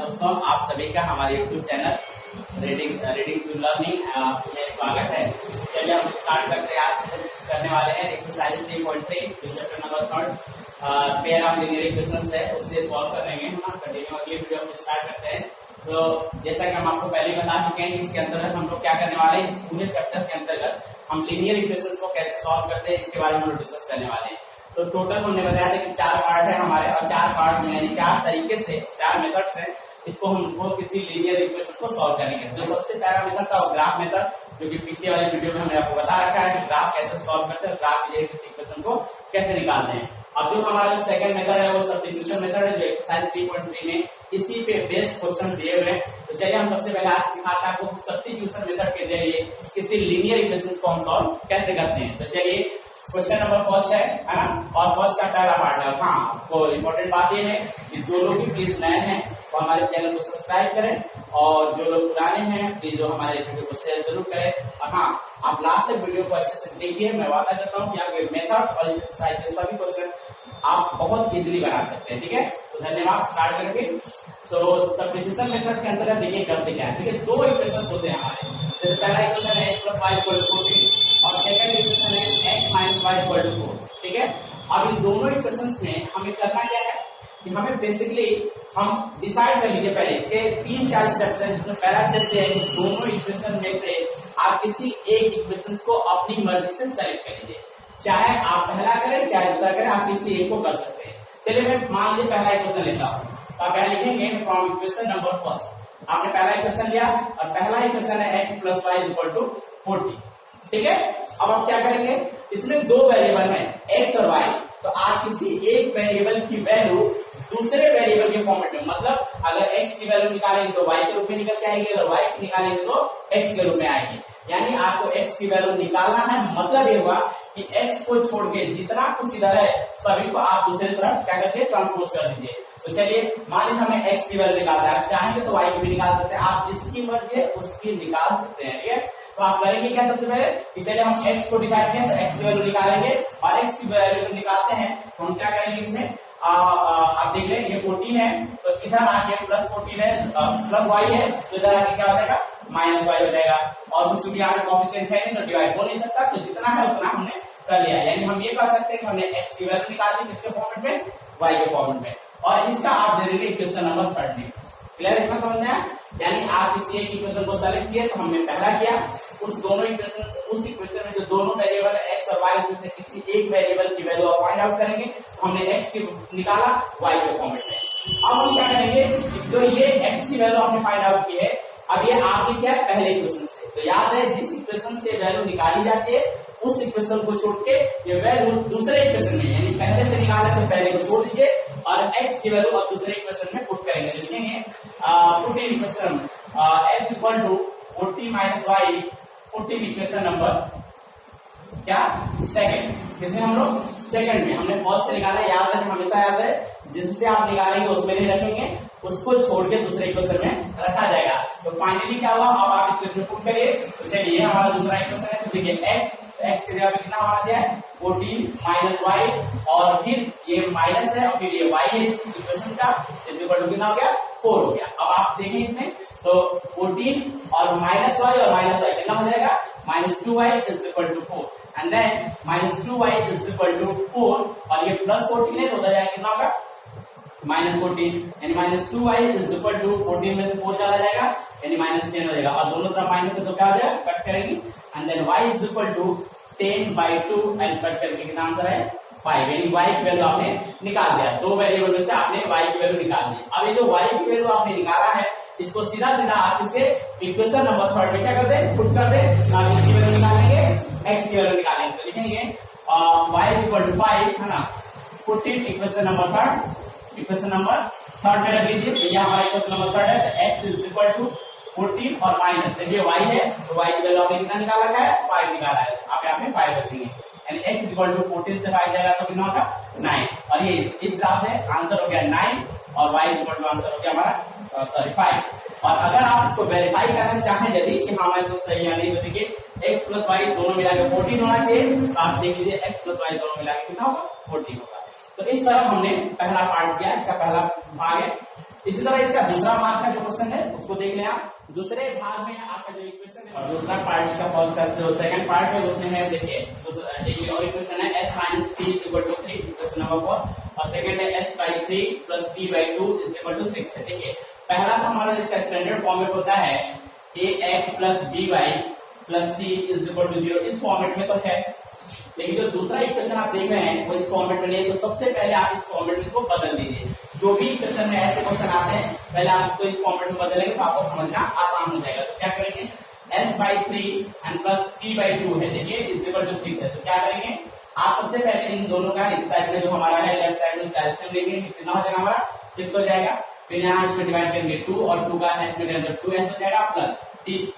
दोस्तों, आप सभी का हमारे YouTube channel reading to learning में स्वागत है। चलिए हम स्टार्ट करते हैं। आज करने वाले हैं exercise 3.3 chapter number 3 pair of linear equations है, उससे सॉल्व करेंगे। हम कंटिन्यू अगली वीडियो में स्टार्ट करते हैं। तो जैसा कि हम आपको पहले ही बता चुके हैं, इसके अंतर्गत हम लोग क्या करने वाले हैं, इस पूरे चैप्टर के अंतर्गत हम लीनियर इक्वेशंस को कैसे सॉल्व करते हैं इसके बारे में हम लोग डिस्कस करने वाले हैं। तो टोटल हमने बताया था कि 4 पार्ट है हमारे, और 4 पार्ट में यानी 4 तरीके से 4 मेथड्स हैं, इसको हमको किसी लीनियर इक्वेशन को सॉल्व करेंगे। जो सबसे पहला मेथड था वो ग्राफ मेथड, जो कि पीछे वाली वीडियो में हमने आपको बता रखा है कि ग्राफ कैसे सॉल्व करते हैं, ग्राफ ये किसी इक्वेशन को कैसे निकालते हैं। अब जो हमारा जो सेकंड मेथड है वो सब्स्टिट्यूशन मेथड है, जो एक्सरसाइज 3.3 में इसी पे बेस्ड क्वेश्चन दिए हुए हैं। तो चलिए हम सबसे पहले आज सिखाते हैं आपको सब्स्टिट्यूशन मेथड के जरिए किसी लीनियर इक्वेशन को हम सॉल्व कैसे करते हैं। तो चलिए क्वेश्चन नंबर फर्स्ट है ना, और फर्स्ट का पहला पार्ट है। हाँ, आपको इम्पोर्टेंट बात ये है कि जो लोग भी प्लीज नए हैं वो हमारे चैनल को सब्सक्राइब करें, और जो लोग पुराने हैं प्लीज जो हमारे वीडियो को शेयर जरूर करें। और हाँ, आप लास्ट तक वीडियो को अच्छे से देखिए। मैं वादा करता हूँ कि आपके मेथड्स और एक्सरसाइज के सभी क्वेश्चन आप बहुत इजीली बना सकते हैं। ठीक है, तो धन्यवाद। स्टार्ट करेंगे। तो सब्स्टिट्यूशन मेथड के अंतर्गत देखिए करते क्या है। ठीक है, 2 इक्वेशन होते हैं हमारे। जैसे पहला इक्वेशन है x + y = 14 और सेकंड इक्वेशन है x - y = 4। ठीक है, अब इन दोनों इक्वेशंस में हमें करना क्या है कि हमें बेसिकली हम डिसाइड कर लीजिए। पहले इसके 3-4 स्टेप्स हैं, जिसमें पहला स्टेप ये है कि दोनों इक्वेशन में से आप किसी एक इक्वेशन को अपनी मर्जी से सेलेक्ट कर लीजिए। चाहे आप पहला करें चाहे दूसरा करें, आप किसी एक को कर सकते हैं। चलिए मैं मान लीजिए पहला इक्वेशन लेता हूँ, तो आप पहले लिखेंगे फ्रॉम इक्वेशन नंबर फर्स्ट। आपने पहला इक्वेशन लिया और पहला इक्वेशन है x + y = 40। ठीक है, अब आप क्या करेंगे, इसमें 2 वेरिएबल हैं x और y, तो आप किसी एक वेरिएबल की वैल्यू दूसरे वेरिएबल के फॉर्मेट में, मतलब अगर x की वैल्यू निकालेंगे तो y के रूप में निकल के आएगी, अगर y की निकालेंगे तो x के रूप में आएगी। यानी आपको x की वैल्यू निकालना है, मतलब ये हुआ कि x को छोड़ के जितना कुछ इधर है सभी को आप दूसरी तरफ क्या करते हैं, ट्रांसपोज कर दीजिए। तो चलिए मान लीजिए हमें x की वैल्यू निकालना है, आप चाहेंगे तो y की भी निकाल सकते हैं, आप जिसकी मर्जी है उसकी निकाल सकते हैं। ठीक है, तो आप करेंगे क्या, सबसे पहले कि चलिए हम x को डिसाइड करें तो x की वैल्यू निकालेंगे, और x की वैल्यू निकालते हैं तो हम क्या करेंगे, इसमें आप देख लें ये 14 है, तो इधर आके +14 है, प्लस y है, तो इधर आके क्या हो जाएगा, -y हो जाएगा। और कुछ भी यहाँ पे कोएफिशिएंट है नहीं तो डिवाइड हो नहीं सकता, तो जितना है उतना हमने कर लिया। यानी हम ये कर सकते हैं कि हमने x की वैल्यू निकाल दी किसके फॉर्मेट में, y के फॉर्मेट में, और इसका आप दे देंगे इक्वेशन नंबर 3 में। क्लियर, इतना समझ में आया। यानी आप किसी एक इक्वेशन को सेलेक्ट किए, तो हमने पहला किया उस दोनों इक्वेशन, उस इक्वेशन में जो दोनों वेरिएबल है x और y, उसमें से किसी एक वेरिएबल की वैल्यू आप फाइंड आउट करेंगे। हमने x की निकाला y के फॉर्मेट में। अब हम क्या करेंगे, जो ये x की वैल्यू आपने फाइंड आउट की है, अब ये आपकी क्या है, पहले इक्वेशन से। तो याद है, जिस इक्वेशन से वैल्यू निकाली जाती है उस इक्वेशन को छोड़ के ये वैल्यू दूसरे इक्वेशन में, यानी पहले से निकाला तो पहले को छोड़ दीजिए और x की वैल्यू अब दूसरे इक्वेशन में पुट करेंगे। लिखेंगे put in equation x = 40 - y, put in equation number क्या, सेकंड। जिसमें हम लोग सेकंड में, हमने फर्स्ट से निकाला, याद रखें, हमेशा याद है, जिससे आप निकालेंगे उसमें नहीं रखेंगे, उसको छोड़ के दूसरे इक्वेशन में रखा जाएगा। तो फाइनली क्या हुआ, अब आप इस में पुट करिए। तो चलिए हमारा दूसरा इक्वेशन है, तो देखिए x की जगह पे कितना हमारा दिया है, 14 - y, और फिर ये माइनस है और फिर ये y है इस इक्वेशन का, कितना हो गया, 4 हो गया। अब आप देखें इसमें तो 14 और -y और -y कितना हो जाएगा, -2y = 4, एंड देन -2y = 4, और ये +14 है तो हो जाएगा कितना होगा, -14, यानी -2y = 14 में से 4 चला जाएगा यानी -10 हो जाएगा, और दोनों तरफ माइनस है तो क्या हो जाएगा, कट करेंगे, and then y = 10/2, and cut करके कितना आंसर है 5, यानी y की वैल्यू आपने निकाल दिया। 2 वेरिएबल में से आपने y की वैल्यू निकाल दी। अब ये जो y की वैल्यू आपने निकाला है, इसको सीधा आप इसे इक्वेशन नंबर 3 में क्या कर दे, पुट कर दे। आप इसकी वैल्यू निकालेंगे, x की वैल्यू निकालेंगे, तो लिखेंगे y = 5 है ना, put in equation number 3, equation number 3 में रख लीजिए। तो यह हमारा इक्वेशन नंबर 3 है, तो x = 14 और माइनस, देखिए y है तो y की वैल्यू आपने कितना निकाला है, 5 निकाला है, आप यहाँ पे 5 रख देंगे, यानी x = 14 से 5 जाएगा तो कितना होगा, 9, और ये इस ग्राफ से आंसर हो गया 9, और y = आंसर हो गया हमारा 5। और अगर आप इसको वेरीफाई करना चाहें यदि कि हाँ मैं तो सही है नहीं, तो देखिए x + y दोनों मिला के 14 होना चाहिए, तो आप देख लीजिए x + y दोनों मिला के कितना होगा, 14 होगा। तो इस तरह हमने पहला पार्ट किया, इसका पहला भाग है। इसी तरह इसका दूसरा भाग का जो क्वेश्चन है उसको देख लें आप। दूसरे भाग में आपका जो इक्वेशन है और दूसरा पार्ट का फर्स्ट का जो सेकंड पार्ट है उसमें है, देखिए एक और इक्वेशन है s minus t equal to 3, equation number 4, और सेकंड है s by 3 plus t by 2 equal to 6 है। देखिए पहला तो हमारा इसका स्टैंडर्ड फॉर्मेट होता है ax plus by plus c equal to 0, इस फॉर्मेट में तो है। लेकिन जो दूसरा इक्वेशन आप देख रहे हैं वो इस फॉर्मेट में नहीं है, तो सबसे पहले आप इस फॉर्मेट में इसको बदल दीजिए। जो भी इक्वेशन में ऐसे क्वेश्चन आते हैं पहले आप इसको इस फॉर्मेट में बदलेंगे तो आपको समझना आसान हो जाएगा। तो क्या करेंगे, s by 3 and plus t by 2 है, देखिए इक्वल टू 6 है। तो क्या करेंगे, आप सबसे पहले इन दोनों का इस साइड में जो हमारा है लेफ्ट साइड में एलसीएम लेंगे, कितना हो जाएगा हमारा 6 हो जाएगा। फिर यहाँ इसमें डिवाइड करेंगे 2 और 2 का s में करेंगे 2s हो जाएगा, प्लस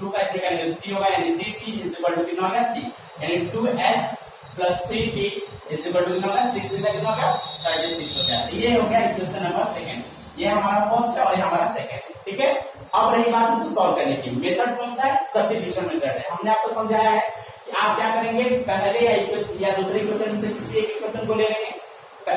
2 का इसमें करेंगे 3 होगा, यानी 3t इक्वल टू कितना हो गया c, यानी 2s plus 3t equal to कितना होगा 6 से कितना होगा 36 हो जाएगा। ये हो गया इक्वेशन नंबर सेकंड, ये हमारा फर्स्ट है और ये हमारा सेकंड है, ठीक है। अब रही बात इसको सॉल्व करने की, मेथड कौन सा है, सब्स्टिट्यूशन मेथड है। हमने आपको समझाया है कि आप क्या करेंगे, पहले या दूसरे इक्वेशन में से किसी एक इक्वेशन को ले लेंगे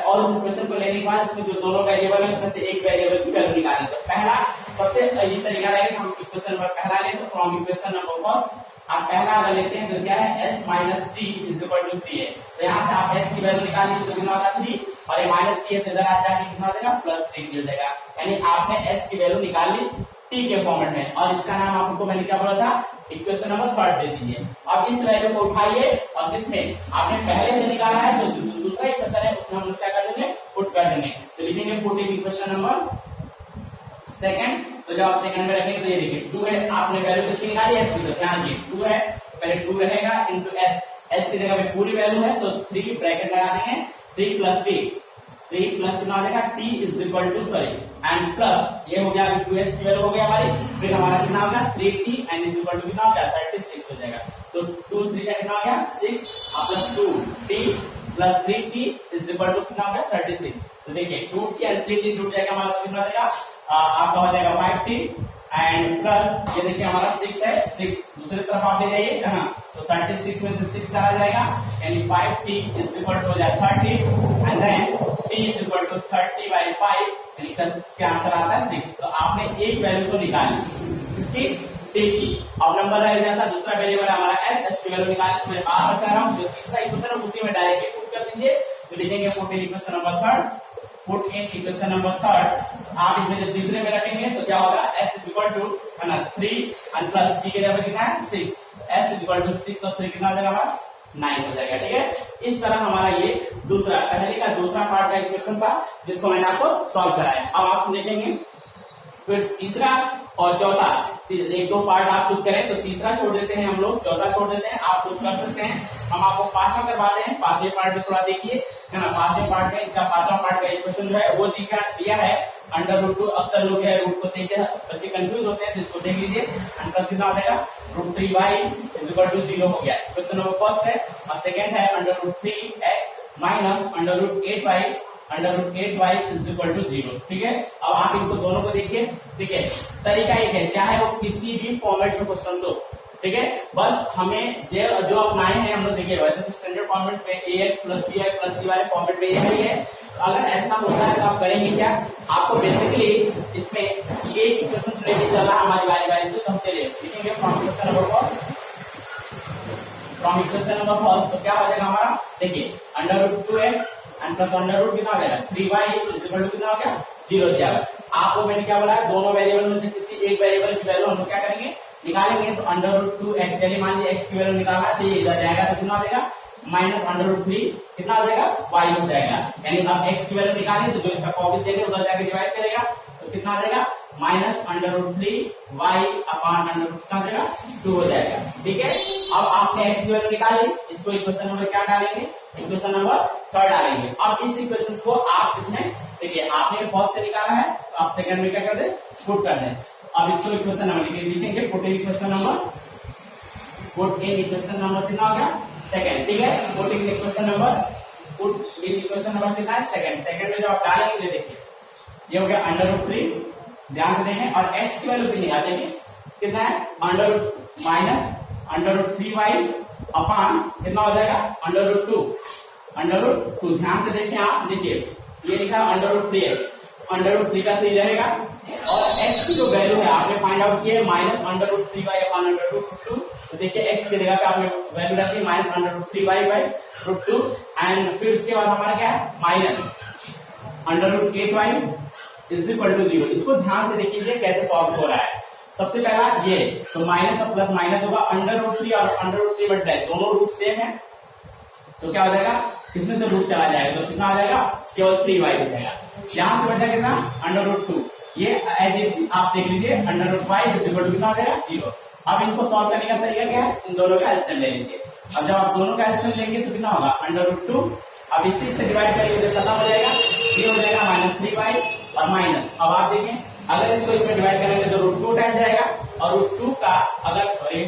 और उस इक्वेशन को लेने के बाद इसमें जो दोनों वेरिएबल है उसमें से एक वेरिएबल की वैल्यू निकालें। तो पहला सबसे इजी तरीका रहेगा, हम इक्वेशन नंबर पहला लें, तो फ्रॉम इक्वेशन नंबर फर्स्ट आप पहला अगर लेते हैं तो क्या है s minus t equal to 3 है। तो यहाँ से आप s की वैल्यू निकालिए तो कितना होगा 3, और ये माइनस टी है तो इधर आ जाके कितना हो जाएगा प्लस 3 हो जाएगा। यानी आपने s की वैल्यू निकाल ली t के फॉर्मेट में, और इसका नाम आपको मैंने क्या बोला था, इक्वेशन नंबर थर्ड दे दीजिए। अब इस वैल्यू को उठाइए और इसमें आपने पहले से निकाला है तो दूसरा इक्वेशन है उसमें हम लोग क्या कर देंगे, पुट कर देंगे। तो लिखेंगे put in equation number second. तो जब आप सेकंड में रखेंगे तो ये देखिए 2 है, आपने वैल्यू किसकी निकाली है, इसकी, तो ध्यान दीजिए 2 है, पहले 2 रहेगा इनटू s की जगह पे पूरी वैल्यू है तो 3 ब्रैकेट लगा देंगे, 3 प्लस t, 3 प्लस कितना हो जाएगा t is equal to sorry and plus ये हो गया 2s की वैल्यू हो गया हमारी, फिर हमारा कितना होगा 3t and is equal to कितना हो गया 36 हो जाएगा। तो 2 3 का कितना हो गया 6 plus 2t plus 3t is equal to कितना हो गया 36। तो देखिए 2t एंड 3t जुड़ जाएगा, हमारा कितना हो जाएगा आपका हो जाएगा 5t एंड प्लस ये देखिए हमारा 6 है, 6 दूसरी तरफ आप ले जाइए कहां, तो 36 में से 6 चला जाएगा, यानी 5t इज इक्वल टू हो जाएगा 30 and then t is equal to 30 by 5, यानी क्या आंसर आता है 6। तो आपने एक वैल्यू तो निकाली इसकी t की, अब नंबर रह जाता है दूसरा वेरिएबल हमारा s, s की वैल्यू निकाली। मैं बार बार कह रहा हूं जो तीसरा इक्वेशन है उसी में डायरेक्टली पुट कर दीजिए। तो लिखेंगे put in equation number third, put in equation number third. आप इसमें जब तीसरे में रखेंगे तो क्या होगा s इज इक्वल टू है ना 3 एंड प्लस t के जगह कितना है 6, s इज इक्वल टू 6 और 3 कितना हो जाएगा हमारा 9 हो जाएगा, ठीक है। इस तरह हमारा ये दूसरा पहले का दूसरा पार्ट का इक्वेशन था जिसको मैंने आपको सॉल्व कराया। अब आप देखेंगे फिर तीसरा और चौथा, एक दो पार्ट आप खुद करें तो तीसरा छोड़ देते हैं हम लोग, चौथा छोड़ देते हैं, आप खुद कर सकते हैं। हम आपको पांचवा करवा दें, पांचवें पार्ट में थोड़ा देखिए है ना, पांचवें पार्ट में इसका पांचवा पार्ट का इक्वेशन जो है वो दिया है अंडर रूट 2। अक्सर लोग रूट को देख के बच्चे कंफ्यूज होते हैं, जिसको देख लीजिए अंडर कितना हो जाएगा root 3y is equal to 0 हो गया। क्वेश्चन नंबर फर्स्ट है, और सेकंड है under root 3x minus under root 8y under root 8y is equal to 0, ठीक है। अब आप इनको दोनों को देखिए, ठीक है। तरीका एक है, चाहे वो किसी भी फॉर्मेट में क्वेश्चन हो, ठीक है, बस हमें जो अपनाए हैं हम लोग, देखिए वैसे तो स्टैंडर्ड फॉर्मेट में ax plus by plus c वाले फॉर्मेट में यही है। अगर ऐसा होता है तो आप करेंगे क्या, आपको बेसिकली इसमें एक इक्वेशन लेके चलना हमारी बारी से, हम चलिए लिखेंगे from equation number first, from equation number first. तो क्या हो जाएगा हमारा, देखिए under root 2x and plus under root कितना हो जाएगा 3y इज इक्वल टू कितना हो गया 0 दिया है। आपको मैंने क्या बोला है, दोनों वेरिएबल में से किसी एक वेरिएबल की वैल्यू हम लोग क्या करेंगे निकालेंगे। तो अंडर रूट 2x, चलिए मान लीजिए x की वैल्यू निकालना है तो ये इधर जाएगा तो कितना हो जाएगा माइनस अंडर रूट 3 कितना हो जाएगा y हो जाएगा। यानी अब x की वैल्यू निकालें तो जो इसका कोएफिशिएंट है उधर जाके डिवाइड करेगा तो कितना आ जाएगा minus under root 3y upon under root कितना हो जाएगा 2 हो जाएगा, ठीक है। अब आपने x की वैल्यू निकाली, इसको इक्वेशन नंबर क्या डालेंगे, इक्वेशन नंबर थर्ड डालेंगे। अब इस इक्वेशन को आप इसमें देखिए आपने फर्स्ट से निकाला है तो आप सेकंड में क्या कर दे पुट कर दें। अब इसको इक्वेशन नंबर लिखेंगे put in equation number, put in equation number कितना हो गया सेकंड, ठीक है। Put in equation number, put in equation number कितना है सेकंड। सेकंड में जब आप डालेंगे देखिए ये हो गया अंडर रूट 3, ध्यान से देखें, और x की वैल्यू कितनी आ जाएगी कितना है under root minus under root 3y upon कितना हो जाएगा अंडर रूट 2, अंडर रूट 2। ध्यान से देखें आप, देखिए ये लिखा under root 3x, under root 3 का 3 रहेगा, और x की जो वैल्यू है आपने फाइंड आउट की है -√3y/√2। तो देखिए x की जगह पे आपने वैल्यू रख दी -√3y/√2 एंड फिर उसके बाद हमारा क्या है -√8y इज इक्वल टू 0। इसको ध्यान से देखिए कैसे सॉल्व हो रहा है। सबसे पहला ये तो माइनस और प्लस माइनस होगा, √3 और √3 मल्टीप्लाई दोनों रूट सेम है तो क्या हो जाएगा, इसमें से रूट चला जाएगा तो कितना आ जाएगा, केवल 3y हो जाएगा। यहां से बचा कितना √2, ये एज आप देख लीजिए √5 इज इक्वल टू कितना हो जाएगा 0। अब इनको सॉल्व करने का तरीका क्या है, इन दोनों का एलसीएम ले लीजिए। अब जब आप दोनों का एलसीएम लेंगे तो कितना होगा √2, अब इसी से डिवाइड करेंगे तो खत्म हो जाएगा, ये हो जाएगा -3y और माइनस। अब आप देखें अगर इसको इसमें डिवाइड करेंगे तो √2 टाइम जाएगा और √2 का अगर सॉरी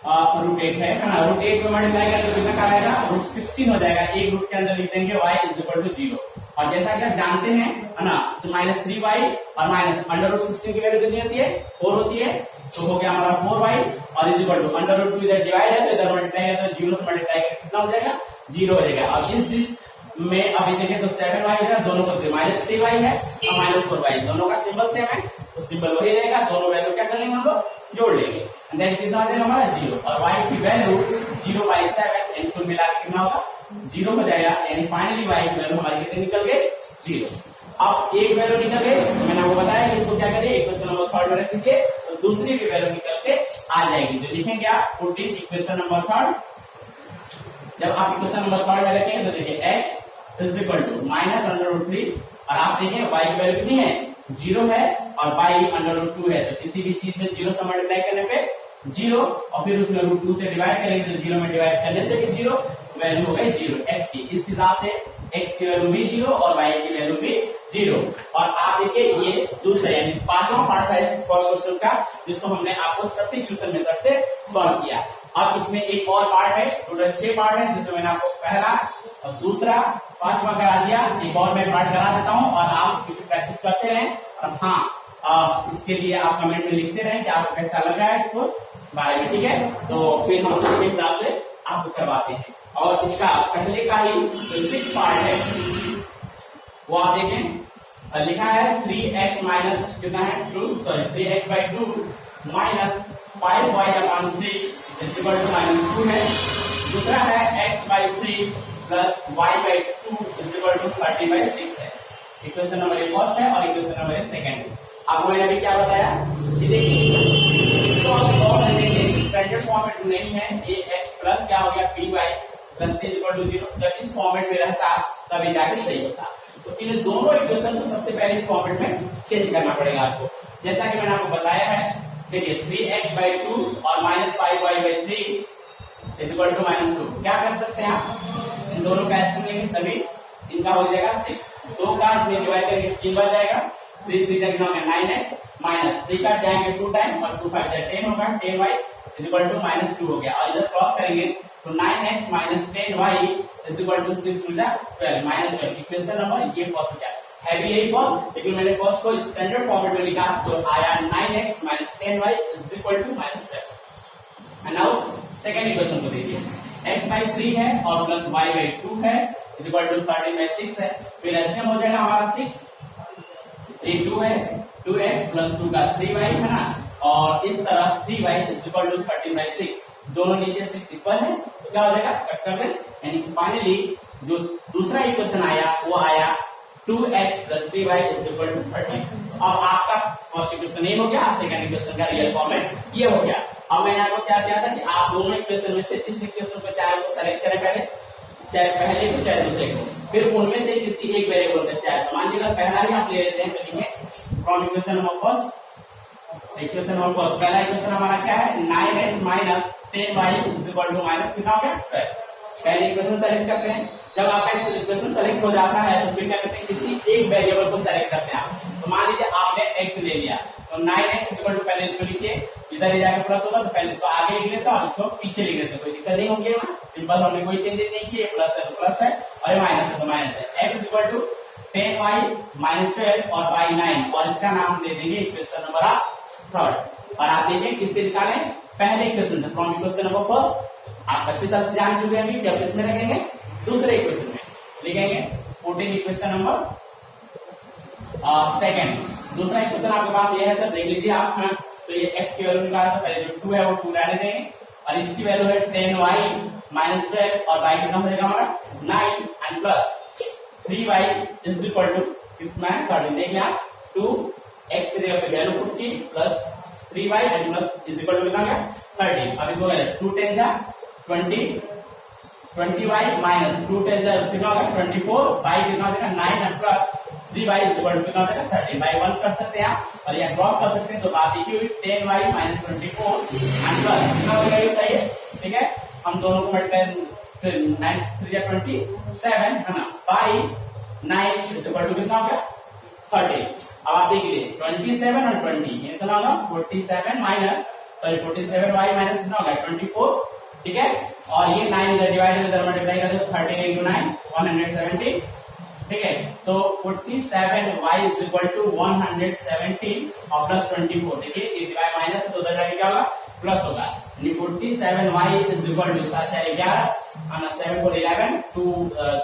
√8 है ना, √8 में मल्टीप्लाई करेंगे तो कितना आएगा √16 हो जाएगा। एक रूट के अंदर लिख देंगे y इज इक्वल टू 0। और जैसा कि आप जानते हैं है ना, तो -3y और √16 की वैल्यू कितनी होती है 4 होती है, तो हो गया हमारा 4y और इज इक्वल टू √2 इधर डिवाइड है तो इधर मल्टीप्लाई है तो 0 से मल्टीप्लाई करके कितना हो जाएगा 0 हो जाएगा। अब इस में अभी देखें तो 7y इधर दोनों को -3y है और -4y दोनों का सिंबल सेम है तो सिंबल वही रहेगा, दोनों वैल्यू क्या कर लेंगे हम लोग जोड़ लेंगे एंड देन कितना आ जाएगा हमारा 0 और y की वैल्यू 0/7 एंड कुल मिला के कितना होगा 0 हो जाएगा, यानी फाइनली y की वैल्यू हमारी कितनी निकल गई 0। अब एक वैल्यू निकल गई तो मैंने आपको बताया कि इसको क्या करिए इक्वेशन नंबर 3 में रख दीजिए तो दूसरी भी वैल्यू निकल के आ जाएगी। तो लिखेंगे आप पुट इन इक्वेशन नंबर 3। जब आप इक्वेशन नंबर 3 में रखेंगे तो देखिए x इज इक्वल टू -√3 और आप देखिए y की वैल्यू कितनी है 0 है और y √2 है तो किसी भी चीज में 0 से मल्टीप्लाई करने पे 0 और फिर उसमें √2 से डिवाइड करेंगे तो 0 में डिवाइड करने से भी 0, वैल्यू हो गई 0 x की। इस हिसाब से x की वैल्यू भी 0 और y की वैल्यू भी 0। और आप देखिए ये दूसरा यानी पांचवा पार्ट था इस फर्स्ट क्वेश्चन का जिसको हमने आपको सब्स्टिट्यूशन मेथड से सॉल्व किया। अब इसमें एक और पार्ट है, टोटल 6 पार्ट है जिसमें मैंने आपको पहला और दूसरा पांचवा करा दिया, एक और मैं पार्ट करा देता हूं और आप प्रैक्टिस करते रहें और हाँ इसके लिए आप कमेंट में लिखते रहें कि आपको कैसा लग रहा है इसको बारे में, ठीक है। तो फिर हम उसके हिसाब से आपको करवाते हैं। और इसका पहले का ही जो 6 पार्ट है वो आप देखें लिखा है 3x माइनस कितना है 3x/2 -5y/3 is equal to -2 है। दूसरा है x/3 plus y/2 is equal to 30/6 है। इक्वेशन नंबर 1 फर्स्ट है और इक्वेशन नंबर 1 सेकंड है। आपको मैंने अभी क्या बताया कि देखिए तो स्टैंडर्ड फॉर्मेट नहीं है, ये x प्लस क्या हो गया py plus c equal to 0। जब इस फॉर्मेट में रहता तभी जाके सही होता। तो इन दोनों इक्वेशन को सबसे पहले इस फॉर्मेट में चेंज करना पड़ेगा आपको, जैसा कि मैंने आपको बताया है। देखिए 3x/2 और -5y/3 इज इक्वल टू -2। क्या कर सकते हैं आप इन दोनों का एलसीएम लेंगे तभी इनका हो जाएगा 6। 2 का इसमें डिवाइड करके 3 बन जाएगा, 3 3 कितना होगा 9x माइनस 3 का जाएंगे 2 टाइम और 2 5 10 होगा, 10y इज इक्वल टू -2 हो गया। और इधर क्रॉस करेंगे तो 9x minus 10y is equal to 6 to the 12 -12। Equation number ये फर्स्ट हो गया है भी यही फर्स्ट, लेकिन मैंने फर्स्ट को स्टैंडर्ड फॉर्मेट में लिखा तो आया 9x minus 10y is equal to -12। And now second equation को देखिए x/3 है और प्लस y/2 है इज इक्वल टू 30/6 है। फिर एलसीएम हो जाएगा हमारा 6, 3 2 है 2x प्लस 2 का 3y है ना, और इस तरह 3y इज इक्वल टू 30/6। दोनों नीचे 6 इक्वल है तो क्या हो जाएगा कट कर दें, यानी फाइनली जो दूसरा इक्वेशन आया वो आया 2x plus 3y is equal to 30। अब आपका फर्स्ट इक्वेशन ये हो गया, सेकंड इक्वेशन का रियल फॉर्मेट ये हो गया। अब मैंने आपको क्या किया था कि आप दोनों इक्वेशन में से जिस इक्वेशन को चाहे वो सेलेक्ट करें पहले, चाहे पहले को चाहे दूसरे को, फिर उनमें से किसी एक वेरिएबल का चाहे तो मान लीजिए पहला ही आप ले लेते हैं तो लिखें from equation number first. Equation number first पहला इक्वेशन हमारा क्या है 9x minus 10y is equal to minus कितना हो गया 12। पहले इक्वेशन सेलेक्ट करते हैं, जब आपका इक्वेशन सेलेक्ट हो जाता है तो फिर क्या करते हैं किसी एक वेरिएबल को सेलेक्ट करते हैं आप। तो मान लीजिए आपने x ले लिया तो 9x इक्वल टू पहले इसको लिखिए, इधर ले जाकर प्लस होगा तो पहले इसको आगे लिख लेते हैं और इसको पीछे लिख लेते हैं, कोई दिक्कत नहीं होगी ना, सिंपल, हमने कोई चेंजेस नहीं किए। प्लस है तो प्लस है और माइनस है तो माइनस है। x equal to 10y minus 12 और y 9 और इसका नाम दे देंगे इक्वेशन नंबर 3। और आप देखिए किससे निकालें पहले इक्वेशन से फ्रॉम इक्वेशन नंबर फर्स्ट। आप अच्छी तरह से जान चुके हैं कि अब इसमें रखेंगे दूसरे इक्वेशन में लिखेंगे 14 इक्वेशन नंबर सेकंड। दूसरा इक्वेशन आपके पास ये है सर, देख लीजिए आप। हाँ, तो ये x की वैल्यू निकाला था, पहले जो 2 है वो 2 रहने देंगे, और इसकी वैल्यू है 10y माइनस 12, और y कितना हो जाएगा हमारा 9 and plus 3y is equal to कितना है 13। देखिए आप 2x की जगह पे वैल्यू पुट की plus 3y and plus is equal to कितना गया 13। अब इसको 2 10 जा 20, 20y माइनस 2 10 जा कितना होगा 24, y कितना हो जाएगा 9 and plus 3y is equal to कितना हो जाएगा 13। बाय 1 कर सकते हैं आप, और यह क्रॉस कर सकते हैं, तो बात एक ही हुई 10y माइनस 24 एंड प्लस कितना हो जाएगा ये सही है, ठीक है। हम दोनों को मल्टीप्लाई 9 3 27 है ना, बाय 9 इज इक्वल टू कितना हो गया 30। अब आप देखिए 27 और 20 ये कितना होगा 47 माइनस 47y माइनस कितना होगा 24, ठीक है। और ये 9 इधर डिवाइड इधर मल्टीप्लाई कर दो 13 into 9 170, ठीक है। तो 47y इज इक्वल टू 170 और प्लस 24, देखिए ये डिवाइड माइनस तो उधर जाके क्या होगा प्लस होगा, यानी 47y इज इक्वल टू 11 और 7 4 11 2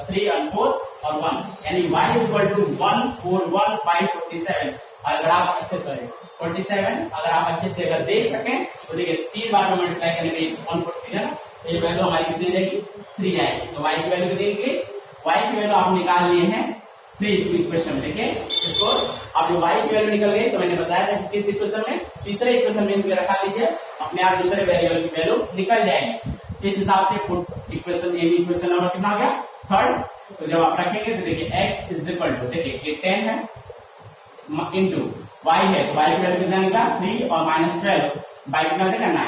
3 and 4 और 1, यानी y is equal to 141 by 47। और अगर आप अच्छे से 47 अगर आप अच्छे से अगर देख सकें तो देखिए 3 बार में मल्टीप्लाई करने के 140 है ना, ये वैल्यू हमारी कितनी रहेगी 3 आएगी। तो y की वैल्यू कितनी निकली, y की वैल्यू आप निकाल लिए हैं 3 इस इक्वेशन में। देखिए इसको अब जो y की वैल्यू निकल गई, तो मैंने बताया था किस इक्वेशन में, तीसरे इक्वेशन में इनके रखा लीजिए, अपने आप दूसरे वेरिएबल की वैल्यू निकल जाएगी। इस हिसाब से पुट इक्वेशन इक्वेशन नंबर कितना आ गया थर्ड। तो जब आप रखेंगे तो देखिए x इज इक्वल टू, देखिए ये 10 है इंटू y है, तो y की वैल्यू कितना निकला 3 और माइनस 12 बाई कितना देगा 9,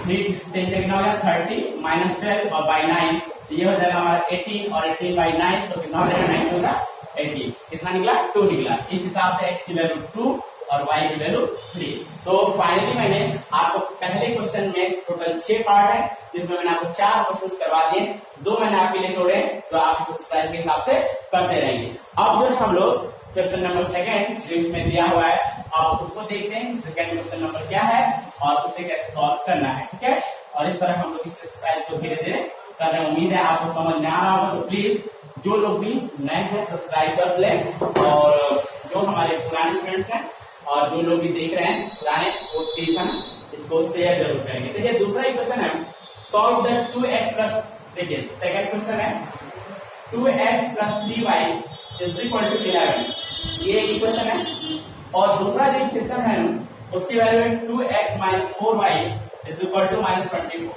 3 10 कितना हो गया 30 माइनस 12 और बाई 9, ये हो जाएगा हमारा 18 और 18 बाई 9 तो कितना हो जाएगा 9 होगा 80, कितना निकला 2 निकला। इस हिसाब से x की वैल्यू 2 और y की वैल्यू 3। तो फाइनली मैंने आपको पहले क्वेश्चन में टोटल 6 पार्ट है, जिसमें मैंने आपको 4 क्वेश्चन करवा दिए, 2 मैंने आपके लिए छोड़े, तो आप इस एक्सरसाइज के हिसाब से करते रहेंगे। अब जो हम लोग क्वेश्चन नंबर 2 जो इसमें दिया हुआ है, आप उसको देखते हैं सेकंड क्वेश्चन नंबर क्या है और उसे कैसे सॉल्व करना है, ठीक है। और इस तरह हम लोग इस एक्सरसाइज को धीरे धीरे कर रहे हैं। उम्मीद है आपको समझ में आ रहा होगा। तो प्लीज जो लोग भी नए हैं सब्सक्राइब कर लें, और जो हमारे पुराने स्टूडेंट्स हैं और जो लोग भी देख रहे हैं पुराने, वो प्लीज हम इसको शेयर जरूर करेंगे। देखिए दूसरा क्वेश्चन है सॉल्व द 2x प्लस, देखिए सेकंड क्वेश्चन है 2x plus 3y is equal to 11, ये एक इक्वेशन है। और दूसरा जो इक्वेशन है उसकी वैल्यू है 2x minus 4y is equal to minus 24,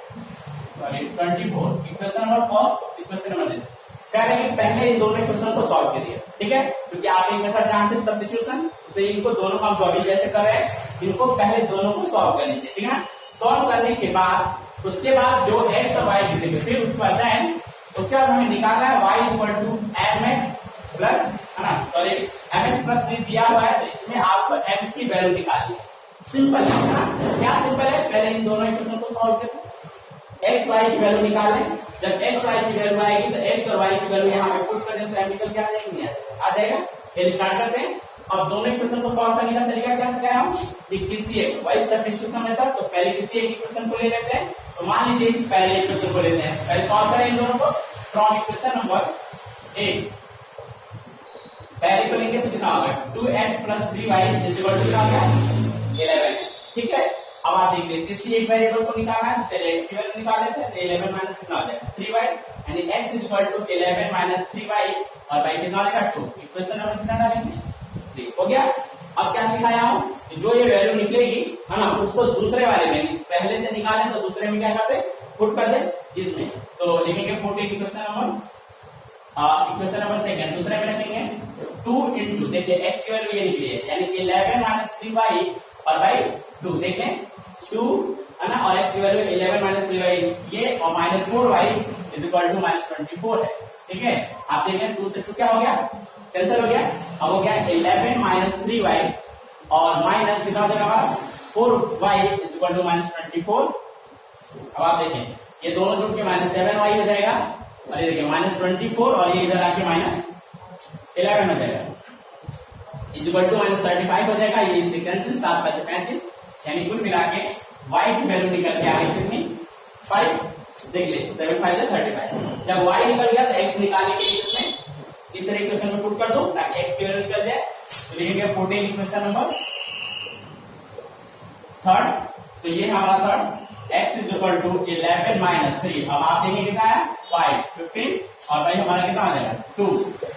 sorry 24। Equation number first, equation number second. कह रहे हैं पहले इन दोनों इक्वेशन को सॉल्व करिए, ठीक है। क्योंकि आप एक मेथड जानते हैं सब्स्टिट्यूशन, तो इनको दोनों हम जो अभी जैसे कर रहे हैं इनको पहले दोनों को सॉल्व कर लीजिए, ठीक है। सॉल्व करने के बाद उसके बाद जो x और y लिखेंगे, फिर उसके बाद उसके बाद हमें निकालना है y equal to mx plus, है ना, सॉरी mx प्लस 3 दिया हुआ है, तो इसमें आप m की वैल्यू निकालिए। सिंपल है ना, क्या सिंपल है, पहले इन दोनों इक्वेशन को सॉल्व करें, x y की वैल्यू निकालें। जब x y की वैल्यू आएगी तो x और y की वैल्यू यहाँ पे पुट कर दें तो m निकल के आ जाएगी, आ जाएगा। चलिए स्टार्ट करते हैं। अब दोनों इक्वेशन को सॉल्व करने का तरीका क्या सिखाया हम कि किसी एक वाइज सब्स्टिट्यूशन मेथड, तो पहले किसी एक इक्वेशन को ले लेते हैं। तो मान लीजिए कि पहले इक्वेशन को लेते हैं, पहले सॉल्व करें इन दोनों को फ्रॉम इक्वेशन नंबर 1। पहले को लेंगे तो कितना होगा 2x plus 3y is equal to कितना हो गया 11, ठीक है। अब आप देख लीजिए किसी एक वेरिएबल को निकालना है, चलिए x की वैल्यू निकाल लेते हैं, तो 11 माइनस कितना हो जाएगा 3y, यानी x is equal to 11 minus 3y और y कितना हो जाएगा 2। इक्वेशन नंबर कितना डालेंगे 3, हो गया। अब क्या सिखाया हूं, जो ये वैल्यू निकलेगी है ना, उसको दूसरे वाले में पहले से निकालें तो दूसरे में क्या करते पुट कर दे जिसमें, तो लिखेंगे put in equation number second, दूसरे में लिखेंगे 2 into, देखिए x की वैल्यू ये निकली है, यानी 11 माइनस 3y और बाई 2, देखें 2 है ना, और x की वैल्यू 11 माइनस 3y ये और minus 4y is equal to minus 24 है, ठीक है। आप देखें 2 से 2 क्या हो गया कैंसिल हो गया, अब हो गया 11 माइनस 3y और माइनस कितना हो जाएगा हमारा 4y is equal to minus 24। अब आप देखें ये दोनों जुड़ के माइनस 7y हो जाएगा, और ये देखिए माइनस 24 और ये इधर आके माइनस 11 हो जाएगा इज इक्वल टू माइनस 35 हो जाएगा। ये सीक्वेंस 7 5 35, यानी कुल मिला के y की वैल्यू निकल के आ गई कितनी 5, देख ले 7 5 35। जब y निकल गया तो x निकालने के लिए इसमें तीसरे इक्वेशन में पुट कर दो ताकि x की वैल्यू निकल जाए। तो लिखेंगे 14 इक्वेशन नंबर थर्ड। तो ये हमारा third x is equal to 11 minus 3। अब आप देखेंगे कितना है 5 15 और भाई हमारा कितना आ जाएगा 2।